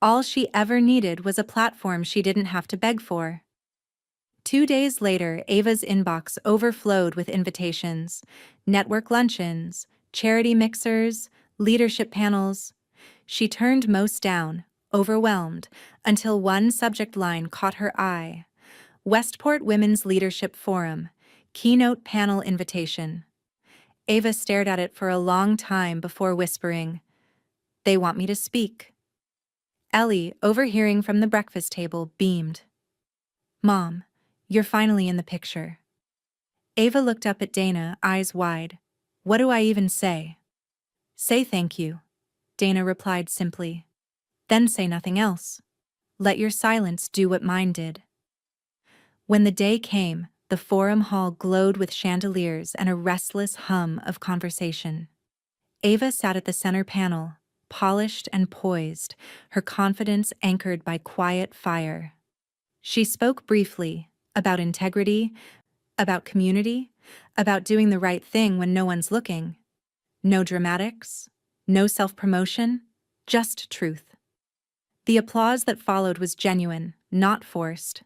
All she ever needed was a platform she didn't have to beg for." 2 days later, Ava's inbox overflowed with invitations: network luncheons, charity mixers, leadership panels. She turned most down, overwhelmed, until one subject line caught her eye: Westport Women's Leadership Forum, keynote panel invitation. Ava stared at it for a long time before whispering, "They want me to speak." Ellie, overhearing from the breakfast table, beamed. "Mom, you're finally in the picture." Ava looked up at Dana, eyes wide. "What do I even say?" "Say thank you," Dana replied simply. "Then say nothing else. Let your silence do what mine did." When the day came, the forum hall glowed with chandeliers and a restless hum of conversation. Ava sat at the center panel, polished and poised, her confidence anchored by quiet fire. She spoke briefly about integrity, about community, about doing the right thing when no one's looking. No dramatics, no self-promotion, just truth. The applause that followed was genuine, not forced.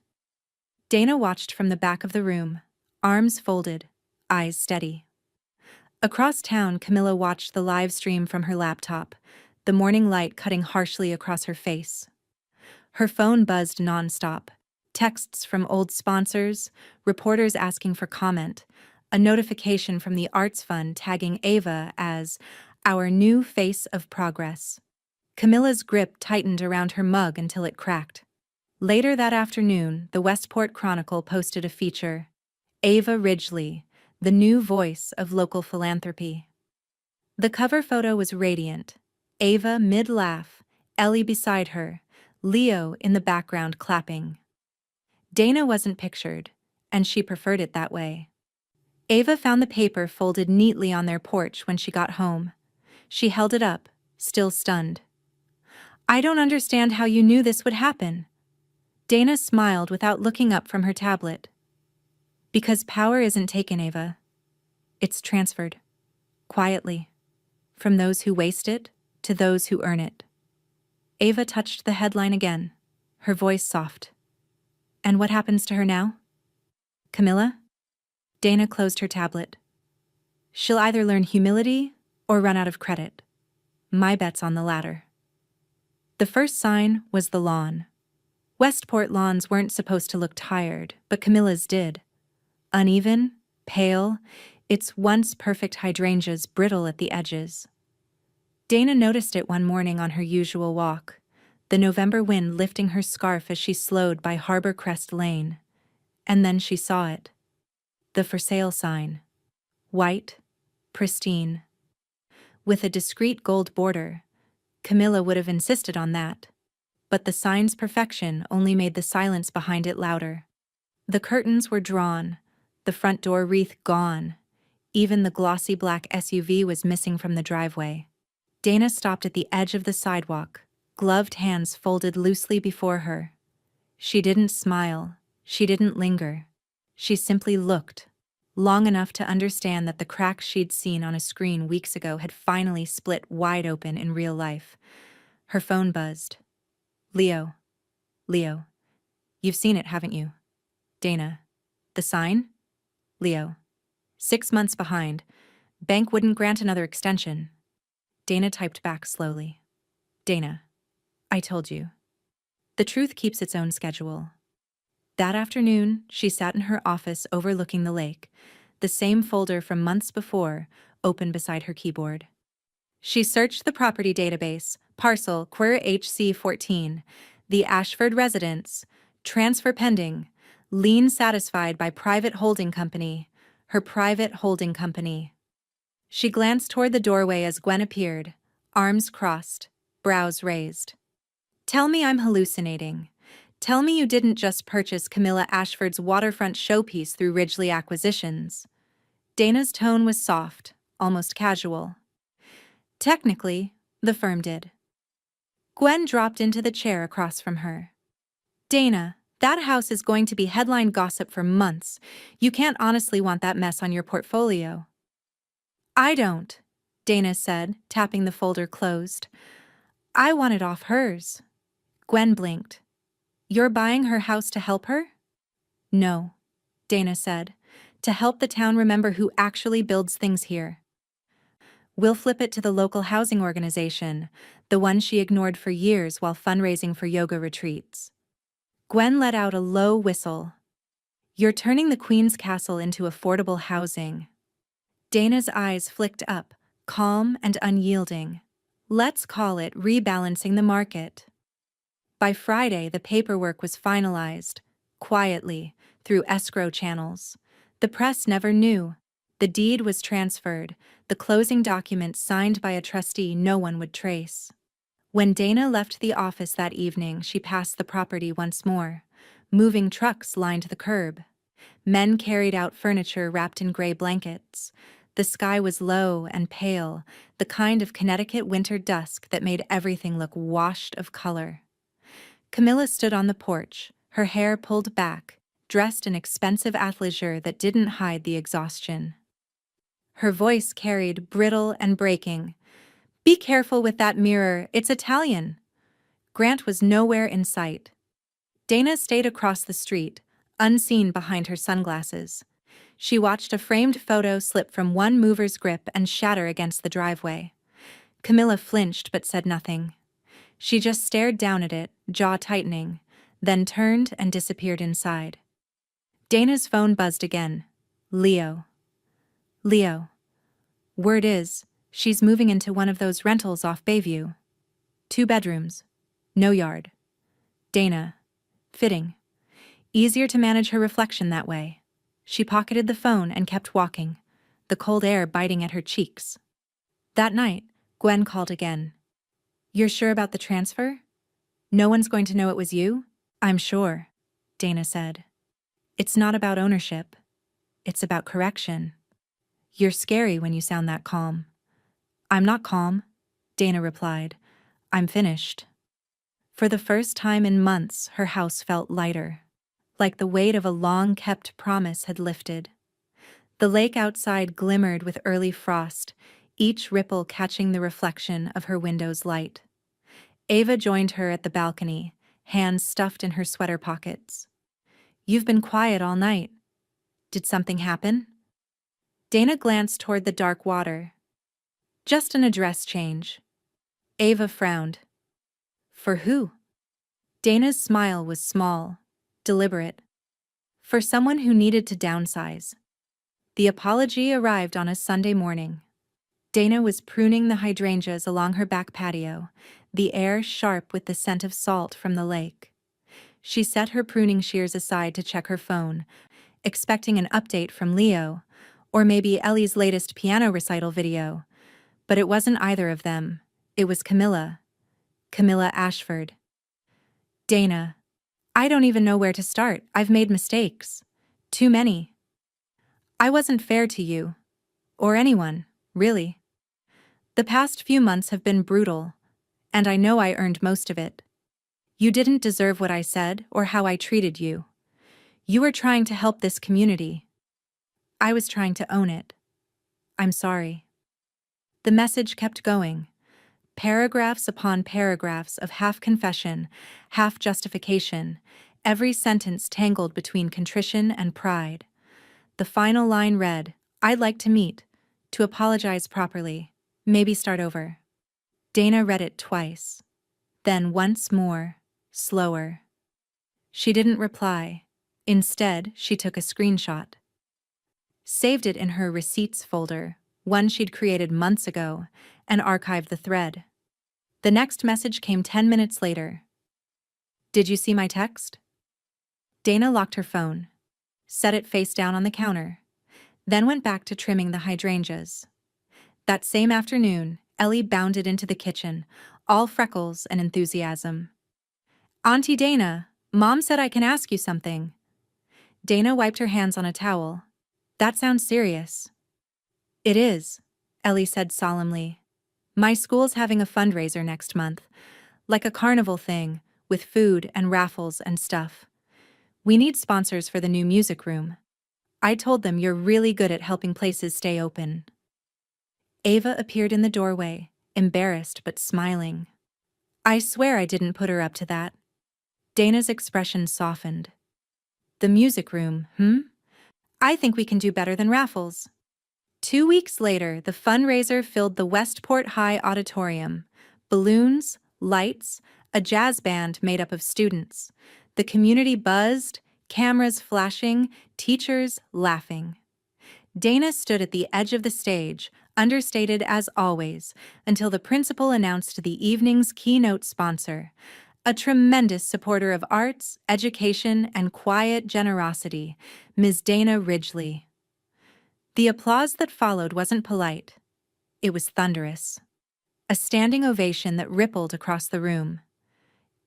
Dana watched from the back of the room, arms folded, eyes steady. Across town, Camilla watched the live stream from her laptop, the morning light cutting harshly across her face. Her phone buzzed nonstop. Texts from old sponsors, reporters asking for comment, a notification from the Arts Fund tagging Ava as our new face of progress. Camilla's grip tightened around her mug until it cracked. Later that afternoon, the Westport Chronicle posted a feature: Ava Ridgely, the new voice of local philanthropy. The cover photo was radiant. Ava mid-laugh, Ellie beside her, Leo in the background clapping. Dana wasn't pictured, and she preferred it that way. Ava found the paper folded neatly on their porch when she got home. She held it up, still stunned. "I don't understand how you knew this would happen." Dana smiled without looking up from her tablet. "Because power isn't taken, Ava. It's transferred. Quietly. From those who waste it to those who earn it." Ava touched the headline again, her voice soft. "And what happens to her now?" "Camilla?" Dana closed her tablet. "She'll either learn humility or run out of credit. My bet's on the latter." The first sign was the lawn. Westport lawns weren't supposed to look tired, but Camilla's did. Uneven, pale, its once perfect hydrangeas brittle at the edges. Dana noticed it one morning on her usual walk, the November wind lifting her scarf as she slowed by Harbor Crest Lane. And then she saw it. The for sale sign. White, pristine. With a discreet gold border. Camilla would have insisted on that. But the sign's perfection only made the silence behind it louder. The curtains were drawn, the front door wreath gone. Even the glossy black SUV was missing from the driveway. Dana stopped at the edge of the sidewalk, gloved hands folded loosely before her. She didn't smile, she didn't linger. She simply looked, long enough to understand that the crack she'd seen on a screen weeks ago had finally split wide open in real life. Her phone buzzed. "Leo. Leo. You've seen it, haven't you?" Dana. "The sign?" Leo. 6 months behind. Bank wouldn't grant another extension." Dana typed back slowly. "Dana. I told you. The truth keeps its own schedule." That afternoon, she sat in her office overlooking the lake, the same folder from months before, open beside her keyboard. She searched the property database, parcel Quer HC14, the Ashford residence, transfer pending, lien satisfied by private holding company, her private holding company. She glanced toward the doorway as Gwen appeared, arms crossed, brows raised. "Tell me I'm hallucinating. Tell me you didn't just purchase Camilla Ashford's waterfront showpiece through Ridgely Acquisitions." Dana's tone was soft, almost casual. Technically, the firm did. Gwen dropped into the chair across from her. Dana, that house is going to be headline gossip for months. You can't honestly want that mess on your portfolio. I don't, Dana said, tapping the folder closed. I want it off hers. Gwen blinked. You're buying her house to help her? No, Dana said, to help the town remember who actually builds things here. We'll flip it to the local housing organization, the one she ignored for years while fundraising for yoga retreats. Gwen let out a low whistle. You're turning the Queen's Castle into affordable housing. Dana's eyes flicked up, calm and unyielding. Let's call it rebalancing the market. By Friday, the paperwork was finalized, quietly, through escrow channels. The press never knew. The deed was transferred, the closing documents signed by a trustee no one would trace. When Dana left the office that evening, she passed the property once more. Moving trucks lined the curb. Men carried out furniture wrapped in gray blankets. The sky was low and pale, the kind of Connecticut winter dusk that made everything look washed of color. Camilla stood on the porch, her hair pulled back, dressed in expensive athleisure that didn't hide the exhaustion. Her voice carried, brittle and breaking. Be careful with that mirror, it's Italian. Grant was nowhere in sight. Dana stayed across the street, unseen behind her sunglasses. She watched a framed photo slip from one mover's grip and shatter against the driveway. Camilla flinched but said nothing. She just stared down at it, jaw tightening, then turned and disappeared inside. Dana's phone buzzed again. Leo. Leo. Word is, she's moving into one of those rentals off Bayview. 2 bedrooms. No yard. Dana. Fitting. Easier to manage her reflection that way. She pocketed the phone and kept walking, the cold air biting at her cheeks. That night, Gwen called again. You're sure about the transfer? No one's going to know it was you? I'm sure, Dana said. It's not about ownership. It's about correction. You're scary when you sound that calm. I'm not calm, Dana replied. I'm finished. For the first time in months, her house felt lighter, like the weight of a long-kept promise had lifted. The lake outside glimmered with early frost, each ripple catching the reflection of her window's light. Ava joined her at the balcony, hands stuffed in her sweater pockets. You've been quiet all night. Did something happen? Dana glanced toward the dark water. Just an address change. Ava frowned. For who? Dana's smile was small, deliberate. For someone who needed to downsize. The apology arrived on a Sunday morning. Dana was pruning the hydrangeas along her back patio, the air sharp with the scent of salt from the lake. She set her pruning shears aside to check her phone, expecting an update from Leo, or maybe Ellie's latest piano recital video. But it wasn't either of them. It was Camilla. Camilla Ashford. Dana. I don't even know where to start. I've made mistakes. Too many. I wasn't fair to you. Or anyone, really. The past few months have been brutal, and I know I earned most of it. You didn't deserve what I said or how I treated you. You were trying to help this community. I was trying to own it. I'm sorry. The message kept going. Paragraphs upon paragraphs of half confession, half justification, every sentence tangled between contrition and pride. The final line read, I'd like to meet, to apologize properly, maybe start over. Dana read it twice. Then once more, slower. She didn't reply. Instead, she took a screenshot. Saved it in her receipts folder, one she'd created months ago, and archived the thread. The next message came 10 minutes later. Did you see my text? Dana locked her phone, set it face down on the counter, then went back to trimming the hydrangeas. That same afternoon, Ellie bounded into the kitchen, all freckles and enthusiasm. Auntie Dana, Mom said I can ask you something. Dana wiped her hands on a towel. That sounds serious. It is, Ellie said solemnly. My school's having a fundraiser next month, like a carnival thing, with food and raffles and stuff. We need sponsors for the new music room. I told them you're really good at helping places stay open. Ava appeared in the doorway, embarrassed but smiling. I swear I didn't put her up to that. Dana's expression softened. The music room, I think we can do better than raffles. 2 weeks later, the fundraiser filled the Westport High Auditorium. Balloons, lights, a jazz band made up of students. The community buzzed, cameras flashing, teachers laughing. Dana stood at the edge of the stage, understated as always, until the principal announced the evening's keynote sponsor, a tremendous supporter of arts, education, and quiet generosity, Ms. Dana Ridgely. The applause that followed wasn't polite. It was thunderous. A standing ovation that rippled across the room.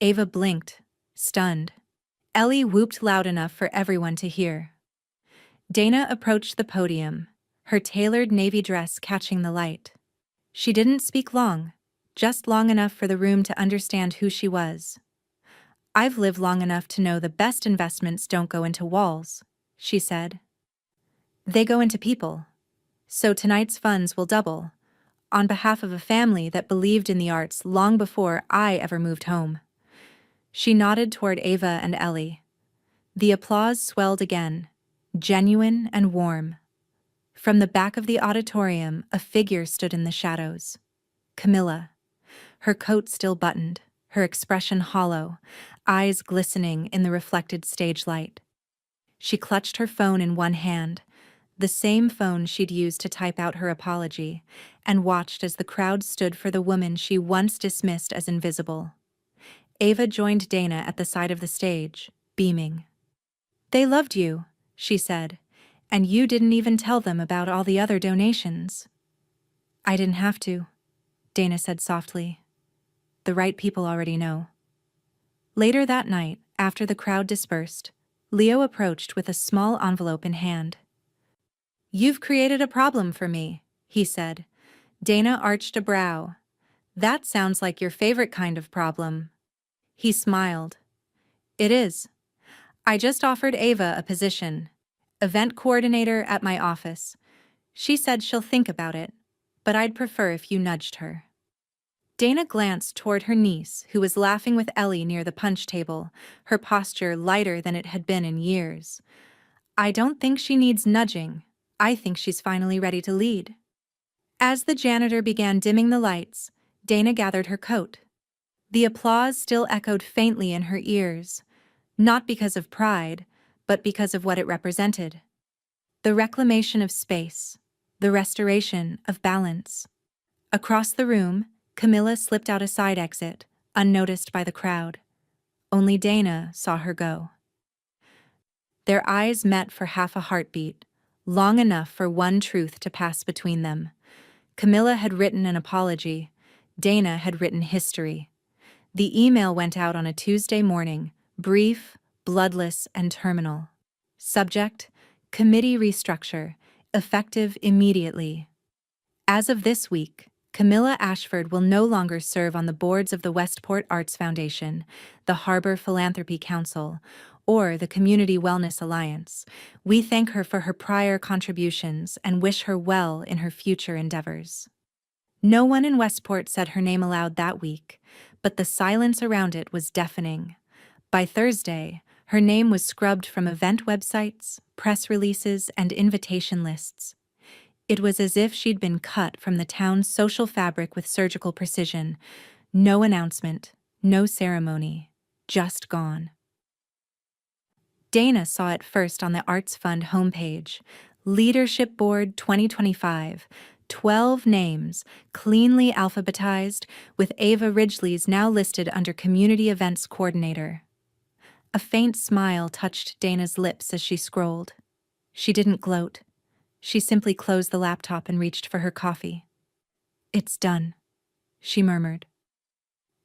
Ava blinked, stunned. Ellie whooped loud enough for everyone to hear. Dana approached the podium, her tailored navy dress catching the light. She didn't speak long, just long enough for the room to understand who she was. I've lived long enough to know the best investments don't go into walls, she said. They go into people. So tonight's funds will double, on behalf of a family that believed in the arts long before I ever moved home. She nodded toward Ava and Ellie. The applause swelled again, genuine and warm. From the back of the auditorium, a figure stood in the shadows. Camilla. Her coat still buttoned, her expression hollow, eyes glistening in the reflected stage light. She clutched her phone in one hand, the same phone she'd used to type out her apology, and watched as the crowd stood for the woman she once dismissed as invisible. Ava joined Dana at the side of the stage, beaming. They loved you, she said, and you didn't even tell them about all the other donations. I didn't have to, Dana said softly. The right people already know. Later that night, after the crowd dispersed, Leo approached with a small envelope in hand. You've created a problem for me, he said. Dana arched a brow. That sounds like your favorite kind of problem. He smiled. It is. I just offered Ava a position, event coordinator at my office. She said she'll think about it, but I'd prefer if you nudged her. Dana glanced toward her niece, who was laughing with Ellie near the punch table, her posture lighter than it had been in years. I don't think she needs nudging. I think she's finally ready to lead. As the janitor began dimming the lights, Dana gathered her coat. The applause still echoed faintly in her ears, not because of pride, but because of what it represented. The reclamation of space, the restoration of balance. Across the room, Camilla slipped out a side exit, unnoticed by the crowd. Only Dana saw her go. Their eyes met for half a heartbeat, long enough for one truth to pass between them. Camilla had written an apology. Dana had written history. The email went out on a Tuesday morning, brief, bloodless, and terminal. Subject: Committee restructure, effective immediately. As of this week, Camilla Ashford will no longer serve on the boards of the Westport Arts Foundation, the Harbor Philanthropy Council, or the Community Wellness Alliance. We thank her for her prior contributions and wish her well in her future endeavors. No one in Westport said her name aloud that week, but the silence around it was deafening. By Thursday, her name was scrubbed from event websites, press releases, and invitation lists. It was as if she'd been cut from the town's social fabric with surgical precision. No announcement, no ceremony, just gone. Dana saw it first on the Arts Fund homepage. Leadership Board 2025. 12 names, cleanly alphabetized, with Ava Ridgely's now listed under Community Events Coordinator. A faint smile touched Dana's lips as she scrolled. She didn't gloat. She simply closed the laptop and reached for her coffee. It's done, she murmured.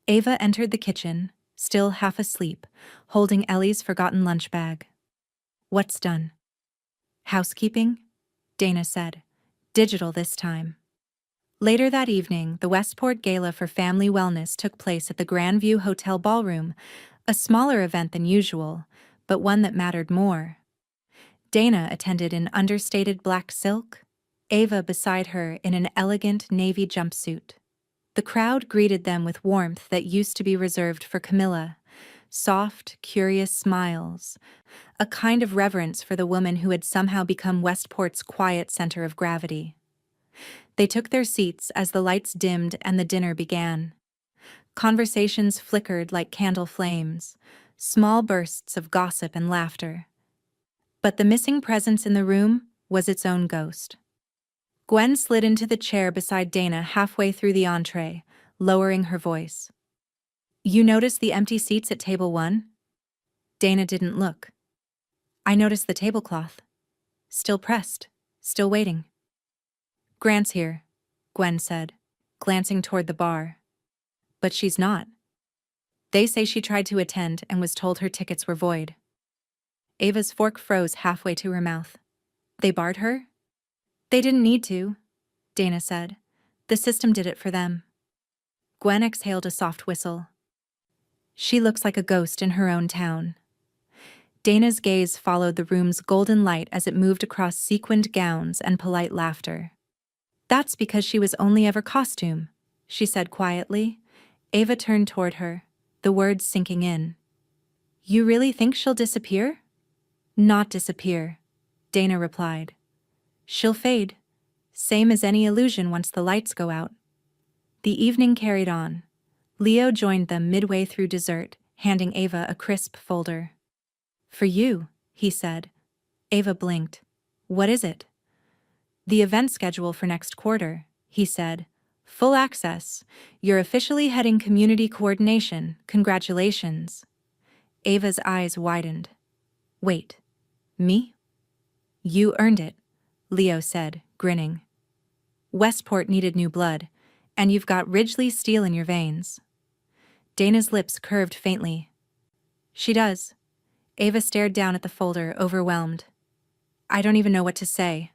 Ava entered the kitchen, still half asleep, holding Ellie's forgotten lunch bag. What's done? Housekeeping? Dana said. Digital this time. Later that evening, the Westport Gala for Family Wellness took place at the Grandview Hotel Ballroom, a smaller event than usual, but one that mattered more. Dana attended in understated black silk, Ava beside her in an elegant navy jumpsuit. The crowd greeted them with warmth that used to be reserved for Camilla, soft, curious smiles, a kind of reverence for the woman who had somehow become Westport's quiet center of gravity. They took their seats as the lights dimmed and the dinner began. Conversations flickered like candle flames, small bursts of gossip and laughter. But the missing presence in the room was its own ghost. Gwen slid into the chair beside Dana halfway through the entree, lowering her voice. "You noticed the empty seats at table 1? Dana didn't look. "I noticed the tablecloth. Still pressed, still waiting." "Grant's here," Gwen said, glancing toward the bar. "But she's not. They say she tried to attend and was told her tickets were void." Ava's fork froze halfway to her mouth. "They barred her?" "They didn't need to," Dana said. "The system did it for them." Gwen exhaled a soft whistle. "She looks like a ghost in her own town." Dana's gaze followed the room's golden light as it moved across sequined gowns and polite laughter. "That's because she was only ever costume," she said quietly. Ava turned toward her, the words sinking in. "You really think she'll disappear?" "Not disappear," Dana replied. "She'll fade, same as any illusion once the lights go out." The evening carried on. Leo joined them midway through dessert, handing Ava a crisp folder. "For you," he said. Ava blinked. "What is it?" "The event schedule for next quarter," he said. "Full access. You're officially heading community coordination. Congratulations." Ava's eyes widened. "Wait. Me?" "You earned it," Leo said, grinning. "Westport needed new blood, and you've got Ridgely steel in your veins." Dana's lips curved faintly. "She does." Ava stared down at the folder, overwhelmed. "I don't even know what to say."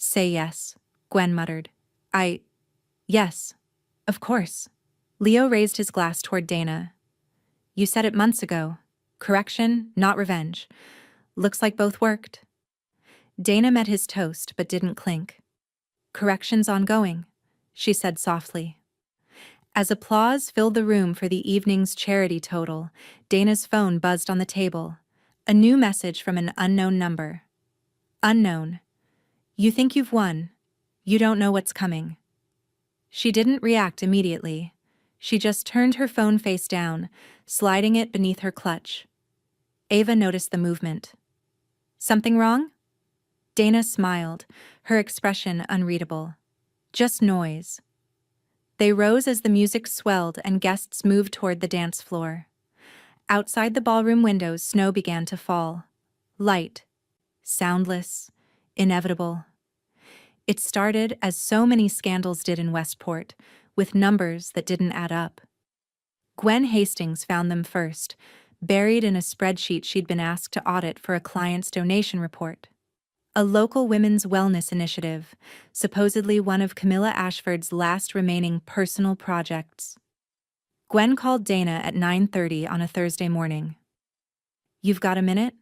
"Say yes," Gwen muttered. Yes, of course." Leo raised his glass toward Dana. "You said it months ago. Correction, not revenge. Looks like both worked." Dana met his toast but didn't clink. "Correction's ongoing," she said softly. As applause filled the room for the evening's charity total, Dana's phone buzzed on the table. A new message from an unknown number. "Unknown. You think you've won. You don't know what's coming." She didn't react immediately. She just turned her phone face down, sliding it beneath her clutch. Ava noticed the movement. "Something wrong?" Dana smiled, her expression unreadable. "Just noise." They rose as the music swelled and guests moved toward the dance floor. Outside the ballroom windows, snow began to fall. Light, soundless, inevitable. It started, as so many scandals did in Westport, with numbers that didn't add up. Gwen Hastings found them first, buried in a spreadsheet she'd been asked to audit for a client's donation report. A local women's wellness initiative, supposedly one of Camilla Ashford's last remaining personal projects. Gwen called Dana at 9:30 on a Thursday morning. "You've got a minute?"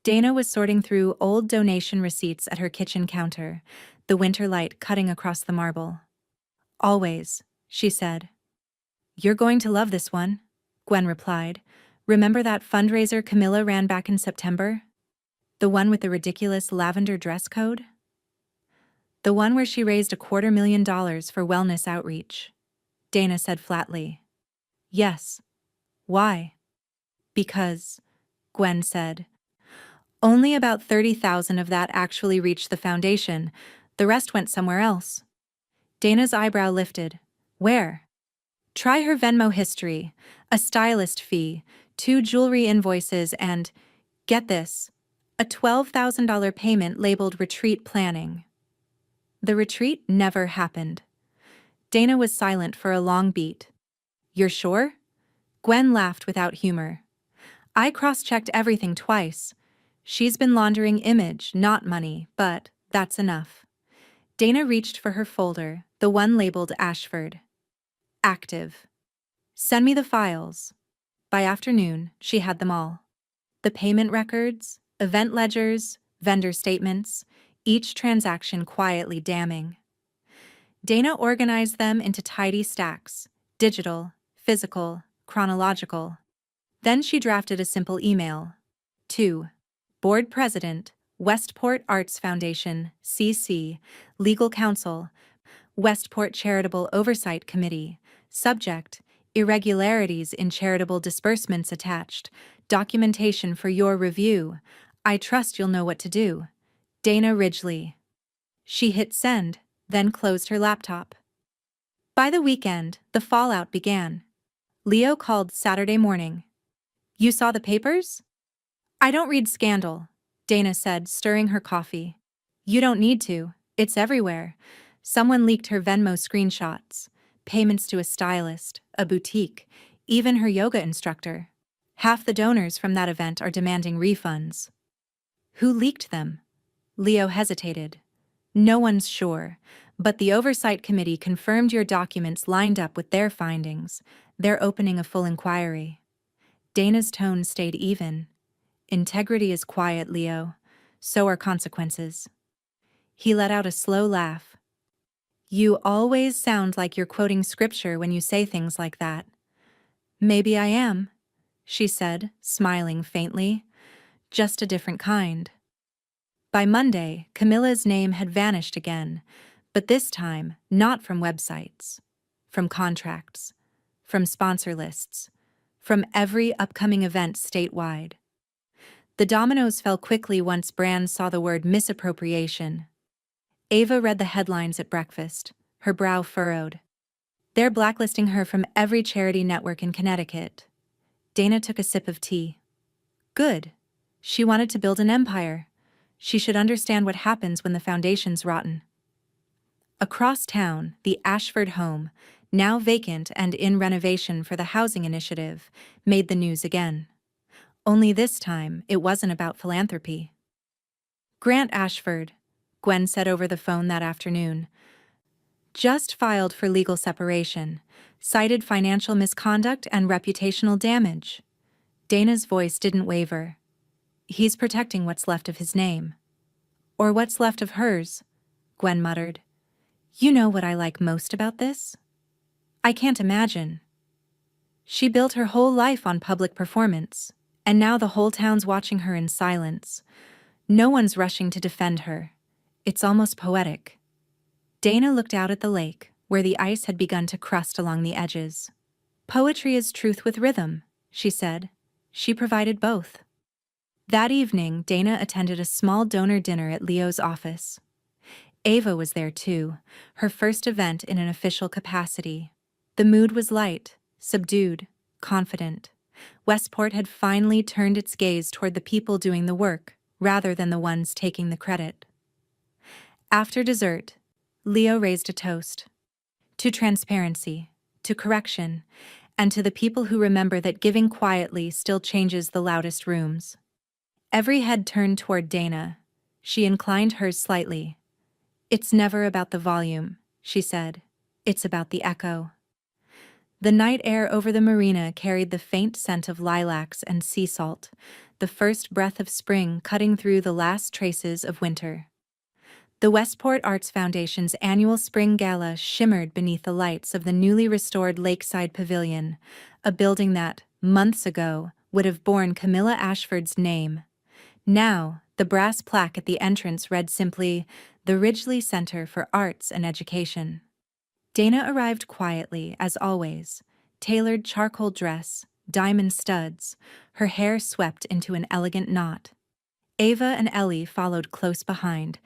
Dana was sorting through old donation receipts at her kitchen counter, the winter light cutting across the marble. "Always," she said. "You're going to love this one," Gwen replied. "Remember that fundraiser Camilla ran back in September? The one with the ridiculous lavender dress code?" "The one where she raised $250,000 for wellness outreach," Dana said flatly. "Yes. Why?" "Because," Gwen said, "only about 30,000 of that actually reached the foundation. The rest went somewhere else." Dana's eyebrow lifted. "Where?" "Try her Venmo history, a stylist fee, 2 jewelry invoices, and, get this, a $12,000 payment labeled retreat planning." The retreat never happened. Dana was silent for a long beat. "You're sure?" Gwen laughed without humor. "I cross-checked everything twice. She's been laundering image, not money, but that's enough." Dana reached for her folder, The one labeled Ashford. Active. Send me the files. By afternoon, she had them all. The payment records, event ledgers, vendor statements, each transaction quietly damning. Dana organized them into tidy stacks: digital, physical, chronological. Then she drafted a simple email. To Board President, Westport Arts Foundation, CC, Legal Counsel, Westport Charitable Oversight Committee. Subject: Irregularities in charitable disbursements attached. Documentation for your review. I trust you'll know what to do. Dana Ridgely. She hit send, then closed her laptop. By the weekend, the fallout began. Leo called Saturday morning. You saw the papers? I don't read scandal, Dana said, stirring her coffee. You don't need to, it's everywhere. Someone leaked her Venmo screenshots, payments to a stylist, a boutique, even her yoga instructor. Half the donors from that event are demanding refunds. Who leaked them? Leo hesitated. No one's sure, but the Oversight Committee confirmed your documents lined up with their findings. They're opening a full inquiry. Dana's tone stayed even. Integrity is quiet, Leo. So are consequences. He let out a slow laugh. You always sound like you're quoting scripture when you say things like that. Maybe I am, she said, smiling faintly. Just a different kind. By Monday, Camilla's name had vanished again, but this time not from websites, from contracts, from sponsor lists, from every upcoming event statewide. The dominoes fell quickly once brands saw the word misappropriation. Ava read the headlines at breakfast, her brow furrowed. They're blacklisting her from every charity network in Connecticut. Dana took a sip of tea. Good. She wanted to build an empire. She should understand what happens when the foundation's rotten. Across town, the Ashford home, now vacant and in renovation for the housing initiative, made the news again. Only this time, it wasn't about philanthropy. Grant Ashford, Gwen said over the phone that afternoon, just filed for legal separation, cited financial misconduct and reputational damage. Dana's voice didn't waver. He's protecting what's left of his name. Or what's left of hers, Gwen muttered. You know what I like most about this? I can't imagine. She built her whole life on public performance, and now the whole town's watching her in silence. No one's rushing to defend her. It's almost poetic. Dana looked out at the lake, where the ice had begun to crust along the edges. Poetry is truth with rhythm, she said. She provided both. That evening, Dana attended a small donor dinner at Leo's office. Ava was there too, her first event in an official capacity. The mood was light, subdued, confident. Westport had finally turned its gaze toward the people doing the work, rather than the ones taking the credit. After dessert, Leo raised a toast. To transparency, to correction, and to the people who remember that giving quietly still changes the loudest rooms. Every head turned toward Dana. She inclined hers slightly. It's never about the volume, she said. It's about the echo. The night air over the marina carried the faint scent of lilacs and sea salt, the first breath of spring cutting through the last traces of winter. The Westport Arts Foundation's annual spring gala shimmered beneath the lights of the newly restored Lakeside Pavilion, a building that, months ago, would have borne Camilla Ashford's name. Now, the brass plaque at the entrance read simply, "The Ridgely Center for Arts and Education." Dana arrived quietly, as always, tailored charcoal dress, diamond studs, her hair swept into an elegant knot. Ava and Ellie followed close behind,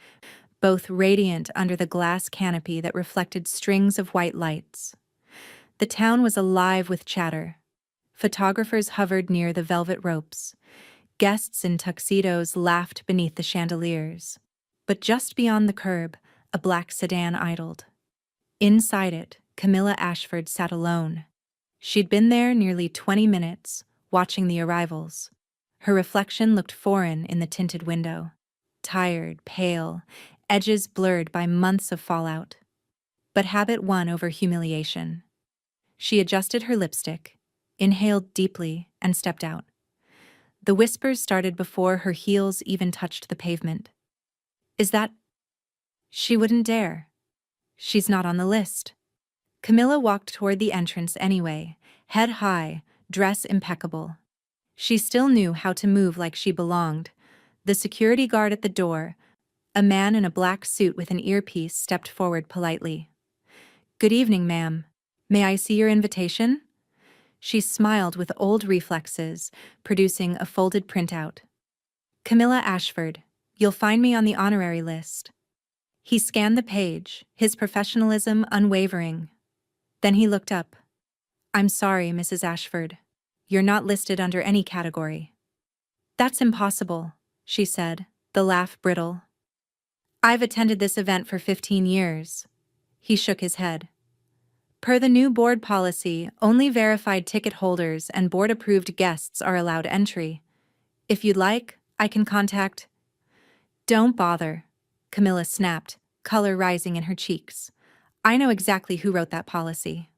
both radiant under the glass canopy that reflected strings of white lights. The town was alive with chatter. Photographers hovered near the velvet ropes. Guests in tuxedos laughed beneath the chandeliers. But just beyond the curb, a black sedan idled. Inside it, Camilla Ashford sat alone. She'd been there nearly 20 minutes, watching the arrivals. Her reflection looked foreign in the tinted window. Tired, pale, edges blurred by months of fallout. but habit won over humiliation. She adjusted her lipstick, inhaled deeply, and stepped out. The whispers started before her heels even touched the pavement. Is that? She wouldn't dare. She's not on the list. Camilla walked toward the entrance anyway, head high, dress impeccable. She still knew how to move like she belonged. The security guard at the door, a man in a black suit with an earpiece, stepped forward politely. "Good evening, ma'am. May I see your invitation?" She smiled with old reflexes, producing a folded printout. "Camilla Ashford. You'll find me on the honorary list." He scanned the page, his professionalism unwavering. Then he looked up. "I'm sorry, Mrs. Ashford. You're not listed under any category." "That's impossible," she said, the laugh brittle. "I've attended this event for 15 years. He shook his head. "Per the new board policy, only verified ticket holders and board-approved guests are allowed entry. If you'd like, I can contact—" "Don't bother," Camilla snapped, color rising in her cheeks. "I know exactly who wrote that policy."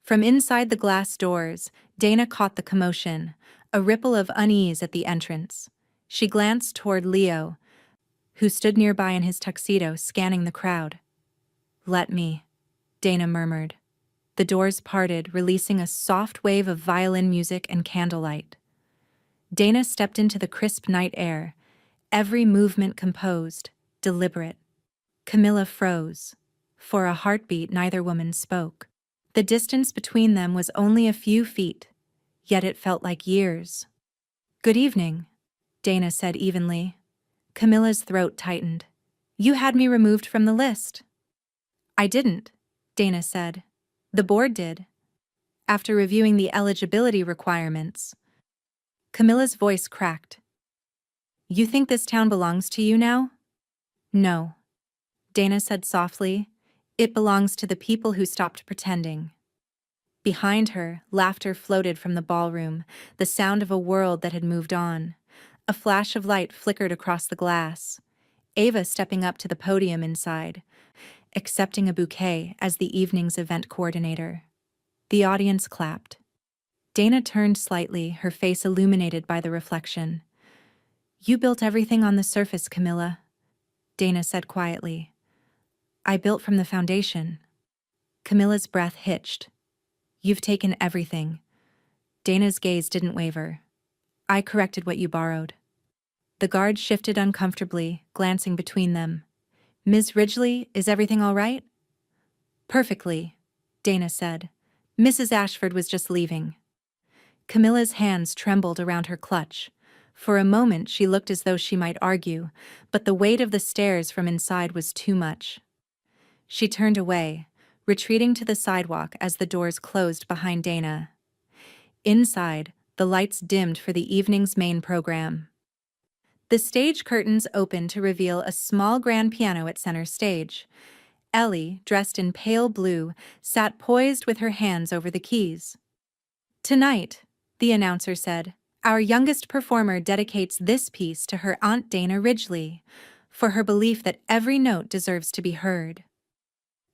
From inside the glass doors, Dana caught the commotion, a ripple of unease at the entrance. She glanced toward Leo, who stood nearby in his tuxedo, scanning the crowd. "Let me," Dana murmured. The doors parted, releasing a soft wave of violin music and candlelight. Dana stepped into the crisp night air, every movement composed, deliberate. Camilla froze. For a heartbeat, neither woman spoke. The distance between them was only a few feet, yet it felt like years. "Good evening," Dana said evenly. Camilla's throat tightened. "You had me removed from the list." "I didn't," Dana said. "The board did. After reviewing the eligibility requirements." Camilla's voice cracked. "You think this town belongs to you now?" "No," Dana said softly. "It belongs to the people who stopped pretending." Behind her, laughter floated from the ballroom, the sound of a world that had moved on. A flash of light flickered across the glass. Ava stepping up to the podium inside, accepting a bouquet as the evening's event coordinator. The audience clapped. Dana turned slightly, her face illuminated by the reflection. "You built everything on the surface, Camilla," Dana said quietly. "I built from the foundation." Camilla's breath hitched. "You've taken everything." Dana's gaze didn't waver. "I corrected what you borrowed." The guard shifted uncomfortably, glancing between them. "Ms. Ridgely, is everything all right?" "Perfectly," Dana said. "Mrs. Ashford was just leaving." Camilla's hands trembled around her clutch. For a moment she looked as though she might argue, but the weight of the stairs from inside was too much. She turned away, retreating to the sidewalk as the doors closed behind Dana. Inside, the lights dimmed for the evening's main program. The stage curtains opened to reveal a small grand piano at center stage. Ellie, dressed in pale blue, sat poised with her hands over the keys. "Tonight," the announcer said, "our youngest performer dedicates this piece to her Aunt Dana Ridgely, for her belief that every note deserves to be heard."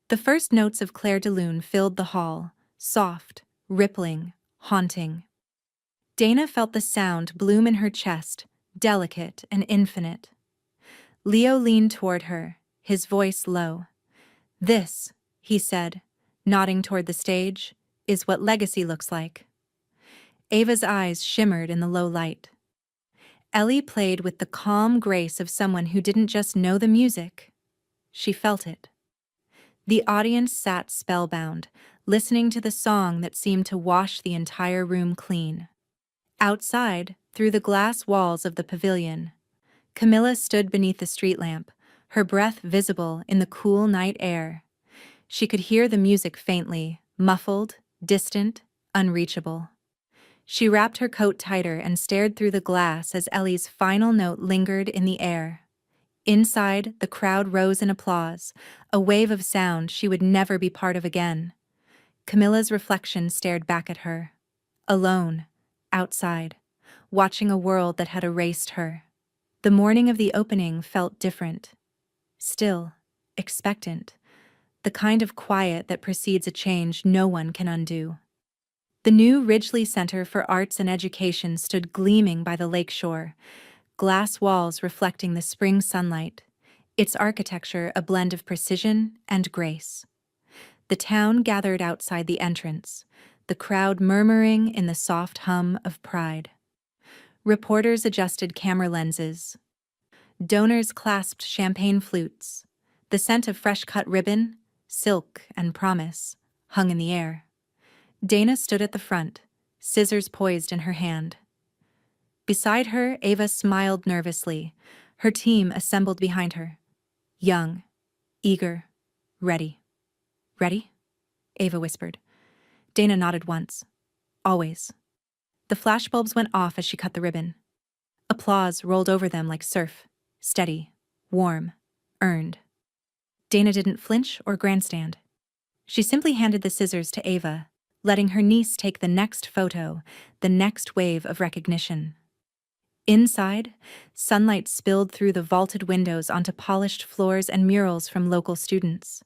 The first notes of Claire de Lune filled the hall, soft, rippling, haunting. Dana felt the sound bloom in her chest, delicate and infinite. Leo leaned toward her, his voice low. "This," he said, nodding toward the stage, "is what legacy looks like." Ava's eyes shimmered in the low light. Ellie played with the calm grace of someone who didn't just know the music. She felt it. The audience sat spellbound, listening to the song that seemed to wash the entire room clean. Outside, through the glass walls of the pavilion, Camilla stood beneath the street lamp, her breath visible in the cool night air. She could hear the music faintly, muffled, distant, unreachable. She wrapped her coat tighter and stared through the glass as Ellie's final note lingered in the air. Inside, the crowd rose in applause, a wave of sound she would never be part of again. Camilla's reflection stared back at her. Alone, outside, watching a world that had erased her. The morning of the opening felt different. Still, expectant. the kind of quiet that precedes a change no one can undo. The new Ridgely Center for Arts and Education stood gleaming by the lakeshore, glass walls reflecting the spring sunlight, its architecture a blend of precision and grace. The town gathered outside the entrance, the crowd murmuring in the soft hum of pride. Reporters adjusted camera lenses. Donors clasped champagne flutes. The scent of fresh-cut ribbon, silk, and promise hung in the air. Dana stood at the front, scissors poised in her hand. Beside her, Ava smiled nervously, her team assembled behind her. Young, eager, ready. Ready? Ava whispered. Dana nodded once. Always. The flashbulbs went off as she cut the ribbon. Applause rolled over them like surf, steady, warm, earned. Dana didn't flinch or grandstand. She simply handed the scissors to Ava, letting her niece take the next photo, the next wave of recognition. Inside, sunlight spilled through the vaulted windows onto polished floors and murals from local students.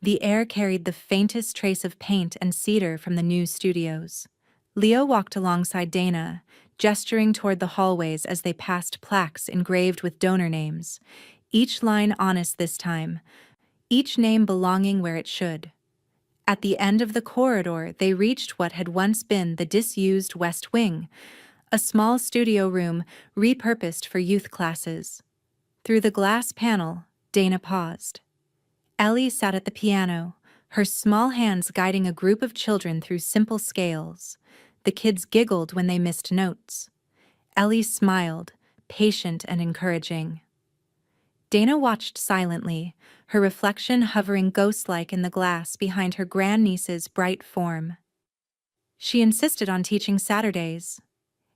The air carried the faintest trace of paint and cedar from the new studios. Leo walked alongside Dana, gesturing toward the hallways as they passed plaques engraved with donor names, each line honest this time, each name belonging where it should. At the end of the corridor, they reached what had once been the disused West Wing, a small studio room repurposed for youth classes. Through the glass panel, Dana paused. Ellie sat at the piano, her small hands guiding a group of children through simple scales. The kids giggled when they missed notes. Ellie smiled, patient and encouraging. Dana watched silently, her reflection hovering ghost-like in the glass behind her grandniece's bright form. She insisted on teaching Saturdays,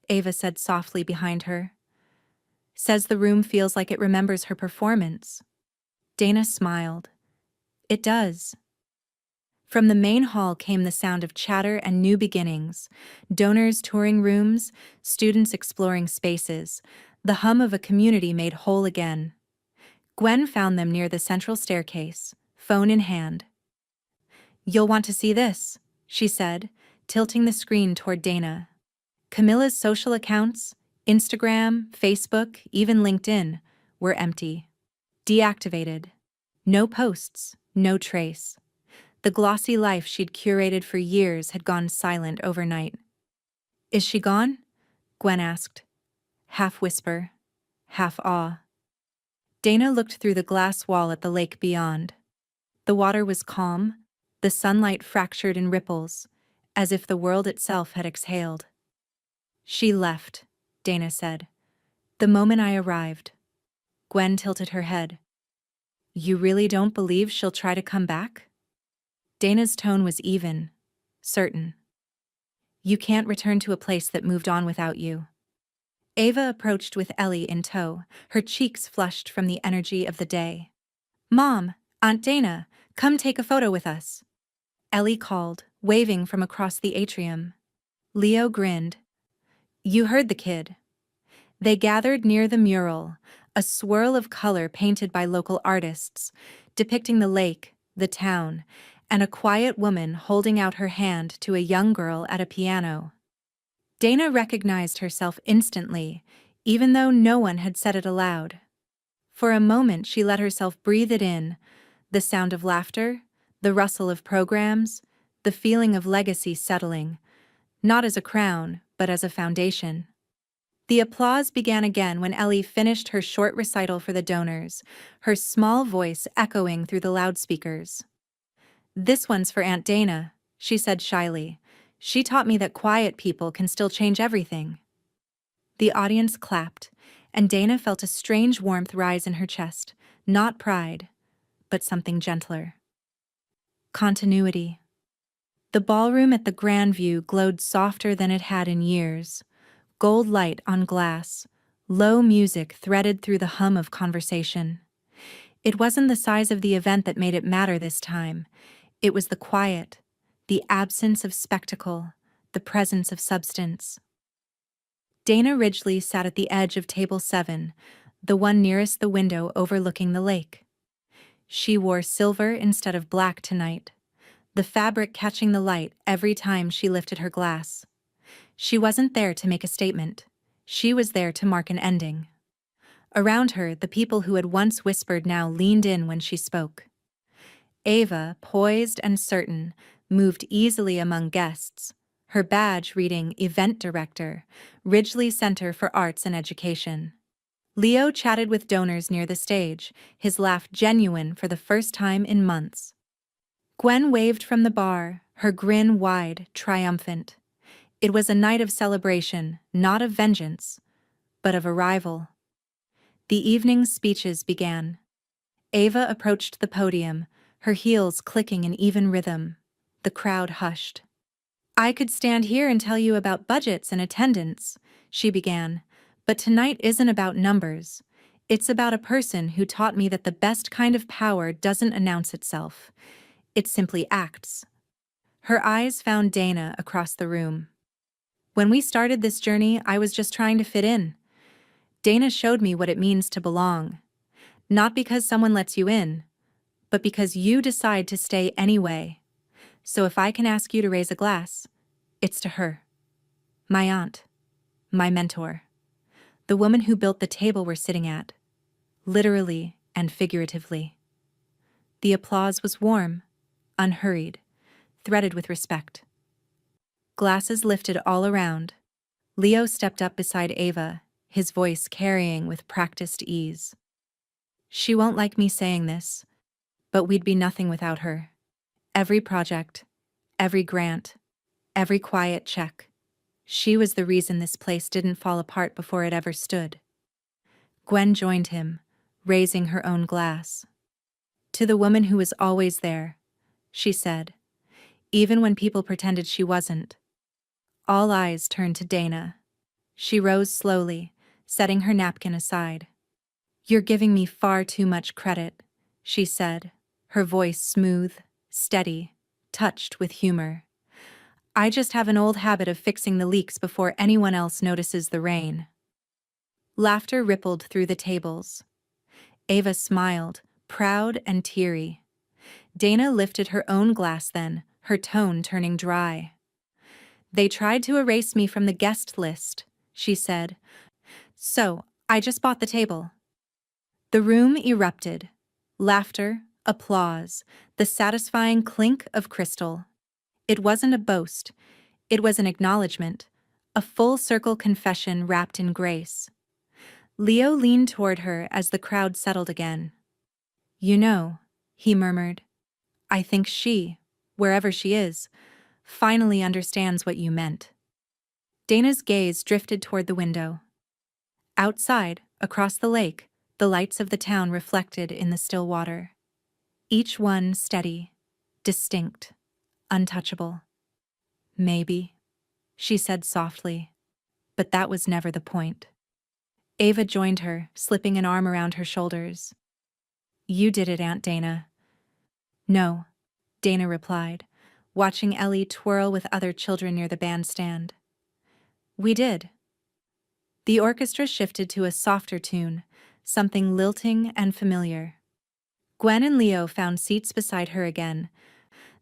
Ava said softly behind her. Says the room feels like it remembers her performance. Dana smiled. It does. From the main hall came the sound of chatter and new beginnings, donors touring rooms, students exploring spaces, the hum of a community made whole again. Gwen found them near the central staircase, phone in hand. You'll want to see this, she said, tilting the screen toward Dana. Camilla's social accounts, Instagram, Facebook, even LinkedIn, were empty. Deactivated. No posts, no trace. The glossy life she'd curated for years had gone silent overnight. Is she gone? Gwen asked. Half whisper, half awe. Dana looked through the glass wall at the lake beyond. The water was calm, the sunlight fractured in ripples, as if the world itself had exhaled. She left, Dana said. The moment I arrived. Gwen tilted her head. You really don't believe she'll try to come back? Dana's tone was even, certain. You can't return to a place that moved on without you. Ava approached with Ellie in tow, her cheeks flushed from the energy of the day. Mom, Aunt Dana, come take a photo with us. Ellie called, waving from across the atrium. Leo grinned. You heard the kid. They gathered near the mural, a swirl of color painted by local artists, depicting the lake, the town, and a quiet woman holding out her hand to a young girl at a piano. Dana recognized herself instantly, even though no one had said it aloud. For a moment she let herself breathe it in, the sound of laughter, the rustle of programs, the feeling of legacy settling, not as a crown, but as a foundation. The applause began again when Ellie finished her short recital for the donors, her small voice echoing through the loudspeakers. This one's for Aunt Dana, she said shyly. She taught me that quiet people can still change everything. The audience clapped, and Dana felt a strange warmth rise in her chest, not pride, but something gentler. Continuity. The ballroom at the Grandview glowed softer than it had in years. Gold light on glass, low music threaded through the hum of conversation. It wasn't the size of the event that made it matter this time. It was the quiet, the absence of spectacle, the presence of substance. Dana Ridgely sat at the edge of table 7, the one nearest the window overlooking the lake. She wore silver instead of black tonight, the fabric catching the light every time she lifted her glass. She wasn't there to make a statement. She was there to mark an ending. Around her, the people who had once whispered now leaned in when she spoke. Ava, poised and certain, moved easily among guests, her badge reading Event Director, Ridgely Center for Arts and Education. Leo chatted with donors near the stage, his laugh genuine for the first time in months. Gwen waved from the bar, her grin wide, triumphant. It was a night of celebration, not of vengeance, but of arrival. The evening's speeches began. Ava approached the podium, her heels clicking in even rhythm. The crowd hushed. "I could stand here and tell you about budgets and attendance," she began, "but tonight isn't about numbers. It's about a person who taught me that the best kind of power doesn't announce itself. It simply acts." Her eyes found Dana across the room. "When we started this journey, I was just trying to fit in. Dana showed me what it means to belong. Not because someone lets you in, but because you decide to stay anyway. So if I can ask you to raise a glass, it's to her. My aunt. My mentor. The woman who built the table we're sitting at. Literally and figuratively." The applause was warm, unhurried, threaded with respect. Glasses lifted all around. Leo stepped up beside Ava, his voice carrying with practiced ease. "She won't like me saying this, but we'd be nothing without her. Every project, every grant, every quiet check. She was the reason this place didn't fall apart before it ever stood." Gwen joined him, raising her own glass. "To the woman who was always there," she said, even when people pretended she wasn't. All eyes turned to Dana. She rose slowly, setting her napkin aside. "You're giving me far too much credit," she said, her voice smooth, steady, touched with humor. "I just have an old habit of fixing the leaks before anyone else notices the rain." Laughter rippled through the tables. Ava smiled, proud and teary. Dana lifted her own glass then, her tone turning dry. "They tried to erase me from the guest list," she said. "So, I just bought the table." The room erupted. Laughter, applause, the satisfying clink of crystal. It wasn't a boast. It was an acknowledgement, a full-circle confession wrapped in grace. Leo leaned toward her as the crowd settled again. "You know," he murmured, "I think she, wherever she is, finally understands what you meant." Dana's gaze drifted toward the window. Outside, across the lake, the lights of the town reflected in the still water. Each one steady, distinct, untouchable. "Maybe," she said softly, but that was never the point. Ava joined her, slipping an arm around her shoulders. "You did it, Aunt Dana." "No," Dana replied, watching Ellie twirl with other children near the bandstand. "We did." The orchestra shifted to a softer tune, something lilting and familiar. Gwen and Leo found seats beside her again,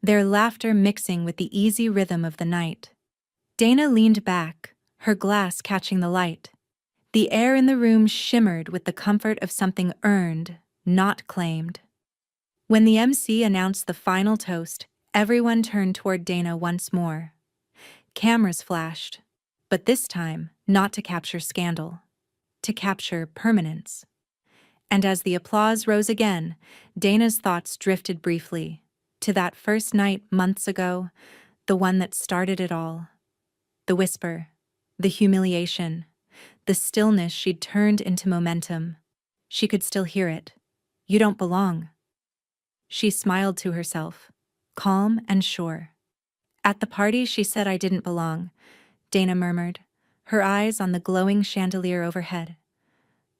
their laughter mixing with the easy rhythm of the night. Dana leaned back, her glass catching the light. The air in the room shimmered with the comfort of something earned, not claimed. When the MC announced the final toast, everyone turned toward Dana once more. Cameras flashed, but this time not to capture scandal, to capture permanence. And as the applause rose again, Dana's thoughts drifted briefly to that first night months ago, the one that started it all. The whisper, the humiliation, the stillness she'd turned into momentum. She could still hear it. "You don't belong." She smiled to herself, calm and sure. "At the party she said I didn't belong," Dana murmured, her eyes on the glowing chandelier overhead.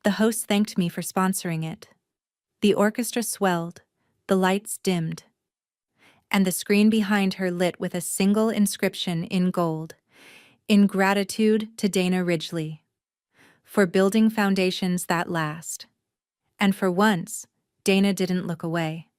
"The host thanked me for sponsoring it." The orchestra swelled, the lights dimmed, and the screen behind her lit with a single inscription in gold: "In gratitude to Dana Ridgely. For building foundations that last." And for once, Dana didn't look away.